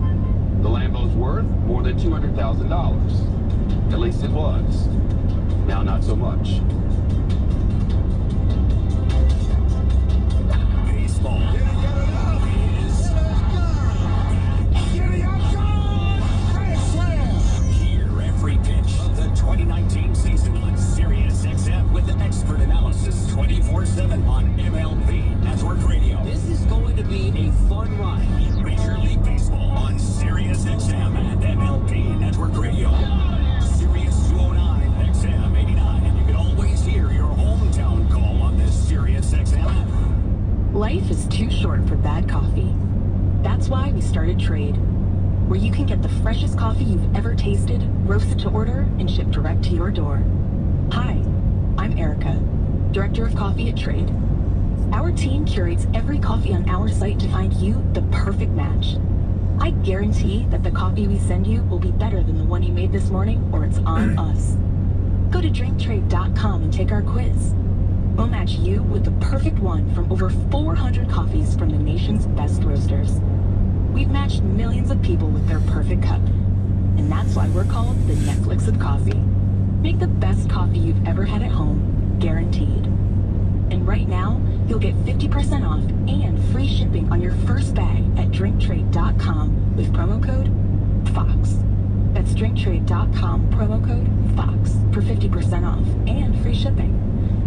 The Lambo's worth more than $200,000. At least it was. Now not so much. Baseball. Hear every pitch of the 2019 season on Sirius XM with expert analysis 24/7 on MLB Network Radio. This is going to be a fun ride. Major League Baseball on Sirius XM and MLB Network Radio. Sirius 209 XM 89, and you can always hear your hometown call on this Sirius XM app. Life is too short for bad coffee. That's why we started Trade, where you can get the freshest coffee you've ever tasted, roasted to order, and shipped direct to your door. Hi, I'm Erica, Director of Coffee at Trade. Our team curates every coffee on our site to find you the perfect match. I guarantee that the coffee we send you will be better than the one you made this morning, or it's on us. Go to drinktrade.com and take our quiz. We'll match you with the perfect one from over 400 coffees from the nation's best roasters. We've matched millions of people with their perfect cup. And that's why we're called the Netflix of coffee. Make the best coffee you've ever had at home, guaranteed. And right now, you'll get 50% off and free shipping on your first bag at drinktrade.com with promo code FOX. That's drinktrade.com, promo code FOX for 50% off and free shipping.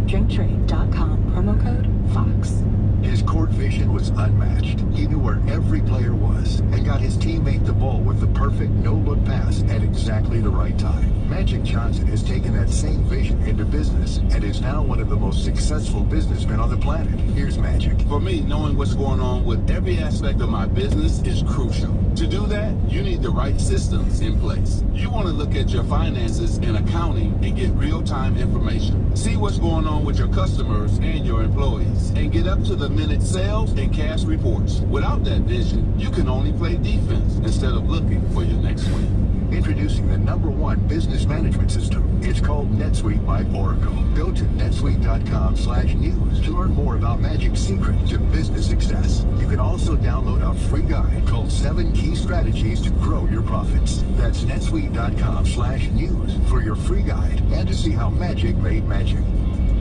drinktrade.com, promo code FOX. His court vision was unmatched. He knew where every player was and got his teammate the ball with the perfect no-look pass at exactly the right time. Magic Johnson has taken that same vision into business and is now one of the most successful businessmen on the planet. Here's Magic. For me, knowing what's going on with every aspect of my business is crucial. To do that, you need the right systems in place. You want to look at your finances and accounting and get real-time information. See what's going on with your customers and your employees, and get up to the minute sales and cash reports. Without that vision, you can only play defense instead of looking for your next win. Introducing the #1 business management system. It's called NetSuite by Oracle. Go to netsuite.com/news to learn more about Magic's secret to business success. You can also download a free guide called 7 Key Strategies to Grow Your Profits. That's netsuite.com/news for your free guide and to see how Magic made magic.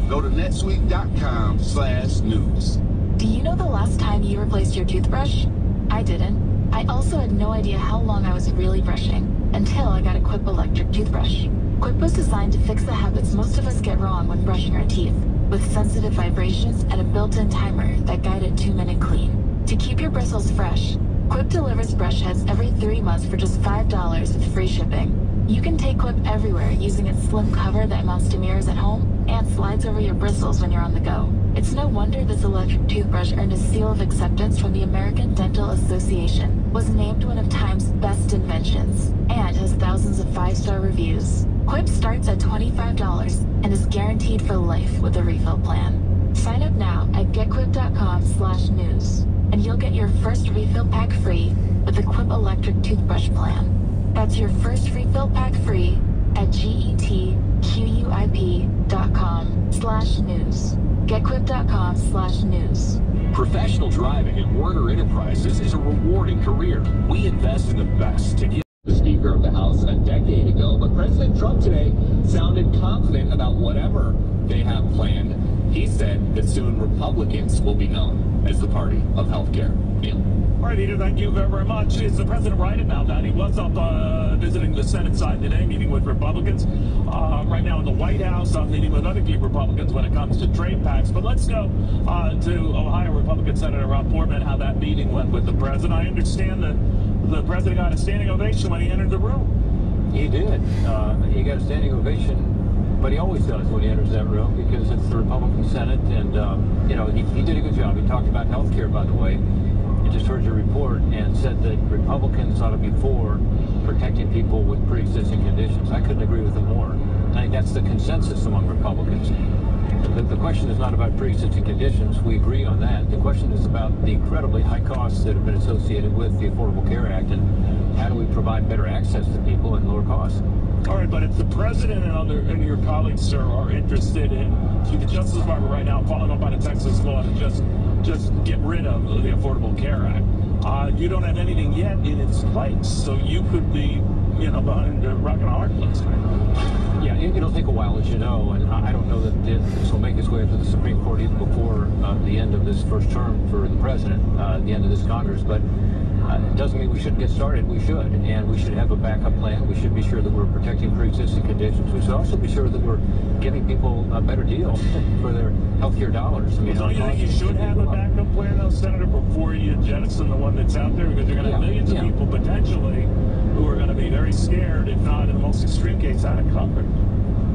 Go to netsuite.com/news. Do you know the last time you replaced your toothbrush? I didn't. I also had no idea how long I was really brushing until I got a Quip electric toothbrush. Quip was designed to fix the habits most of us get wrong when brushing our teeth, with sensitive vibrations and a built-in timer that guided 2-minute clean. To keep your bristles fresh, Quip delivers brush heads every 3 months for just $5 with free shipping. You can take Quip everywhere using its slim cover that mounts to mirrors at home and slides over your bristles when you're on the go. It's no wonder this electric toothbrush earned a seal of acceptance from the American Dental Association, was named one of Time's best inventions, and has thousands of 5-star reviews. Quip starts at $25 and is guaranteed for life with a refill plan. Sign up now at getquip.com/news, and you'll get your first refill pack free with the Quip electric toothbrush plan. That's your first refill pack free at getquip.com/news. Getquip.com/news. Professional driving at Werner Enterprises is a rewarding career. We invest in the best to give the Speaker of the House a decade ago, but President Trump today sounded confident about whatever they have planned. He said that soon Republicans will be known as the party of healthcare. Neil. All right, Peter, thank you very, very much. Is the president right about that? He was up visiting the Senate side today, meeting with Republicans. Right now in the White House, meeting with other key Republicans when it comes to trade pacts. But let's go to Ohio Republican Senator Rob Portman, how that meeting went with the president. I understand that the president got a standing ovation when he entered the room. He did. He got a standing ovation, but he always does when he enters that room because it's the Republican Senate, and you know, he did a good job. He talked about health care, by the way. I just heard your report and said that Republicans ought to be for protecting people with pre-existing conditions. I couldn't agree with him more. I think that's the consensus among Republicans. The question is not about pre-existing conditions. We agree on that. The question is about the incredibly high costs that have been associated with the Affordable Care Act and how do we provide better access to people and lower costs. All right, but if the president and your colleagues, sir, are interested in the Justice Department right now following up on a Texas law to just get rid of the Affordable Care Act, you don't have anything yet in its place, so you could be, you know, behind a rock and a hard place. Yeah, it'll take a while, as you know, and I don't know that this will make its way to the Supreme Court even before the end of this first term for the president, the end of this Congress, but it doesn't mean we shouldn't get started. We should, and we should have a backup plan. We should be sure that we're protecting pre-existing conditions. We should also be sure that we're giving people a better deal for their health care dollars. I mean, don't you think you should have a backup plan, though, Senator, before you jettison the one that's out there? Because you're going to have millions of people potentially who are going to be very scared, if not in the most extreme case, out of comfort.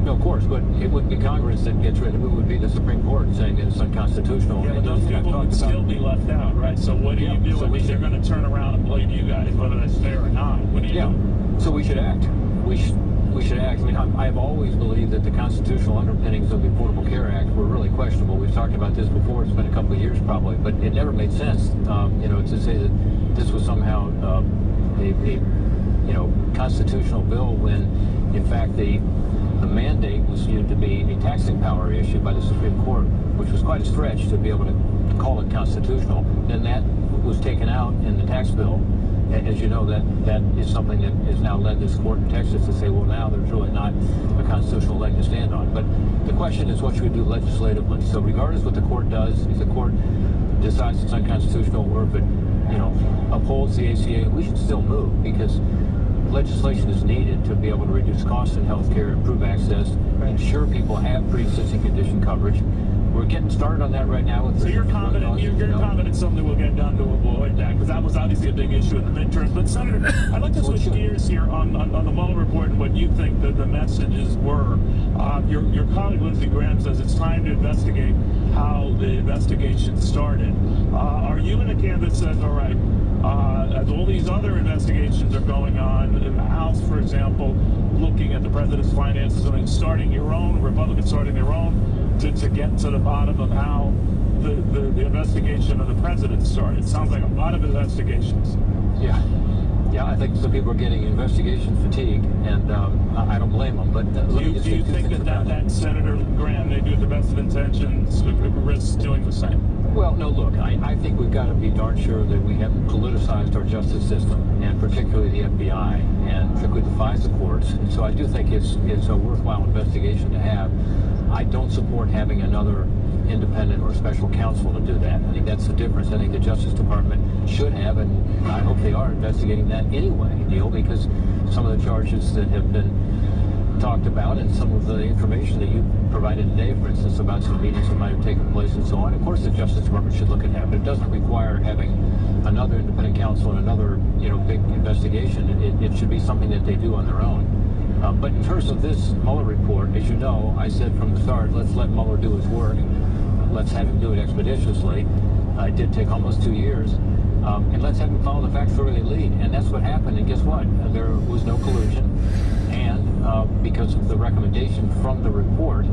No, of course, but it wouldn't be Congress that gets rid of it. It would be the Supreme Court saying that it's unconstitutional. Yeah, but those people would still be left out, right? So what do you do? So they're going to turn around and blame you guys, whether that's fair or not. What do you do? So we should act. We should act. I mean, I've always believed that the constitutional underpinnings of the Affordable Care Act were really questionable. We've talked about this before. It's been a couple of years probably, but it never made sense, you know, to say that this was somehow a constitutional bill when, in fact, the mandate was viewed to be a taxing power issued by the Supreme Court, which was quite a stretch to be able to call it constitutional. Then that was taken out in the tax bill. As you know, that is something that has now led this court in Texas to say, well, now there's really not a constitutional leg to stand on. But the question is, what should we do legislatively? So regardless what the court does, if the court decides it's unconstitutional or if it, you know, upholds the ACA, we should still move because legislation is needed to be able to reduce costs in health care, improve access, ensure people have pre-existing condition coverage. We're getting started on that right now. So you're confident, you're confident something will get done to avoid that, because that was obviously a big issue in the midterms. But Senator, I'd like to switch gears here on the Mueller report and what you think the messages were. Your colleague Lindsey Graham says it's time to investigate how the investigation started. Are you in a camp that says, all right, as all these other investigations are going on in the House, for example, looking at the president's finances and starting your own, Republicans starting their own, to get to the bottom of how the investigation of the president started? It sounds like a lot of investigations. Yeah, I think some people are getting investigation fatigue, and I don't blame them. But do you think that Senator Graham, maybe with the best of intentions, risks doing the same? Well, no, look, I think we've got to be darn sure that we haven't politicized our justice system, and particularly the FBI, and particularly the FISA courts. And so I do think it's a worthwhile investigation to have. I don't support having another independent or special counsel to do that. I think that's the difference. I think the Justice Department should have, and I hope they are investigating that anyway, Neil, because some of the charges that have been talked about and some of the information that you provided today, for instance, about some meetings that might have taken place and so on. Of course, the Justice Department should look at that, but it doesn't require having another independent counsel and another, you know, big investigation. It should be something that they do on their own. But in terms of this Mueller report, as you know, I said from the start, let's let Mueller do his work. Let's have him do it expeditiously. It did take almost 2 years. And let's have him follow the facts where they lead. And that's what happened. And guess what? There was no collusion. And because of the recommendation from the report,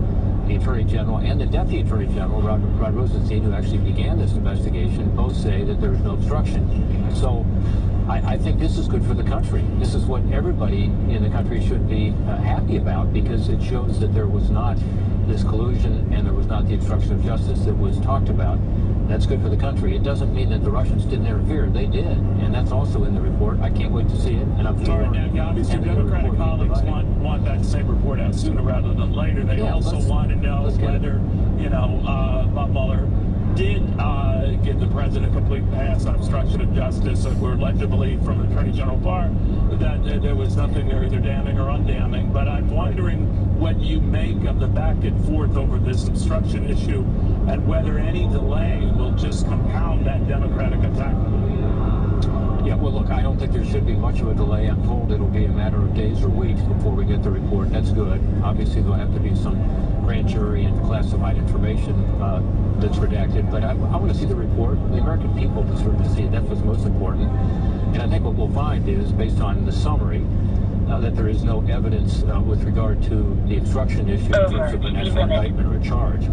the Attorney General and the Deputy Attorney General, Rod Rosenstein, who actually began this investigation, both say that there is no obstruction. So I think this is good for the country. This is what everybody in the country should be happy about, because it shows that there was not this collusion and there was not the obstruction of justice that was talked about. That's good for the country. It doesn't mean that the Russians didn't interfere. They did, and that's also in the report. I can't wait to see it, and I'm sure. Now, obviously, Democratic colleagues want that same report out sooner rather than later. They also want to know whether, you know, Bob Mueller did give the president complete pass on obstruction of justice. We're led to believe from Attorney General Barr that there was nothing either damning or undamning. But I'm wondering what you make of the back and forth over this obstruction issue and whether any delay will just compound that Democratic attack. Yeah, well, look, I don't think there should be much of a delay. I'm told it'll be a matter of days or weeks before we get the report. That's good. Obviously, there'll have to be some grand jury and classified information that's redacted. But I want to see the report. The American people deserve to see it. That's what's most important. And I think what we'll find is, based on the summary, that there is no evidence with regard to the obstruction issue in terms of an actual indictment or a charge.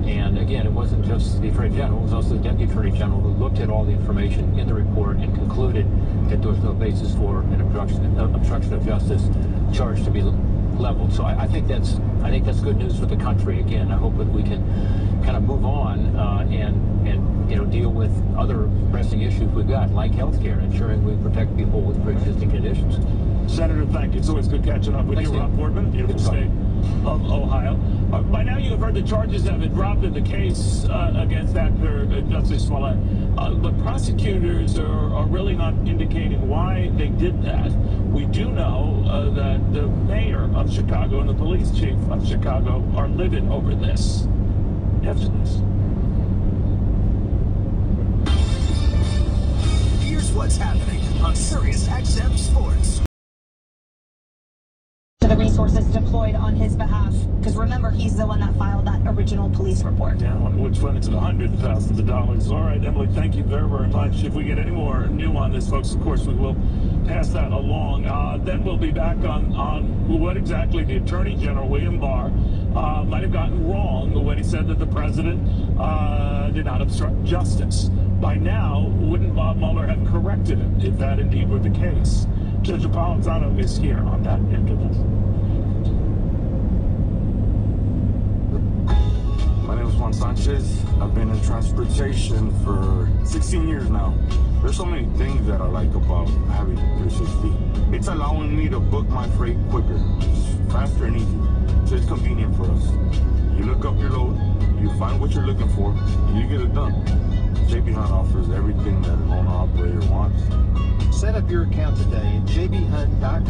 And again, it wasn't just the Attorney General, it was also the Deputy Attorney General who looked at all the information in the report and concluded that there was no basis for an obstruction of justice charge to be leveled. So I think that's good news for the country. Again, I hope that we can kind of move on and you know, deal with other pressing issues we've got, like health care, ensuring we protect people with pre-existing conditions. Senator, thank you. It's always good catching up with you, Rob Portman, beautiful state of Ohio. By now you have heard the charges have been dropped in the case against actor Justice Smollett. But prosecutors are really not indicating why they did that. We do know that the mayor of Chicago and the police chief of Chicago are livid over this. After this. Here's what's happening on Sirius XM Sports. To the resources deployed on his behalf, because remember, he's the one that filed that original police report. Yeah, which went into the hundreds of thousands of dollars. All right, Emily, thank you very, very much. If we get any more new on this, folks, of course, we will pass that along. Then we'll be back on what exactly the Attorney General, William Barr, might have gotten wrong when he said that the president did not obstruct justice. By now, wouldn't Bob Mueller have corrected him if that indeed were the case? Judge Napolitano is here on that end of this. My name is Juan Sanchez. I've been in transportation for 16 years now. There's so many things that I like about having 360. It's allowing me to book my freight quicker, faster and easier. So it's convenient for us. You look up your load, you find what you're looking for, and you get it done. JB Hunt offers everything that an owner-operator wants. Set up your account today at jbhunt.com.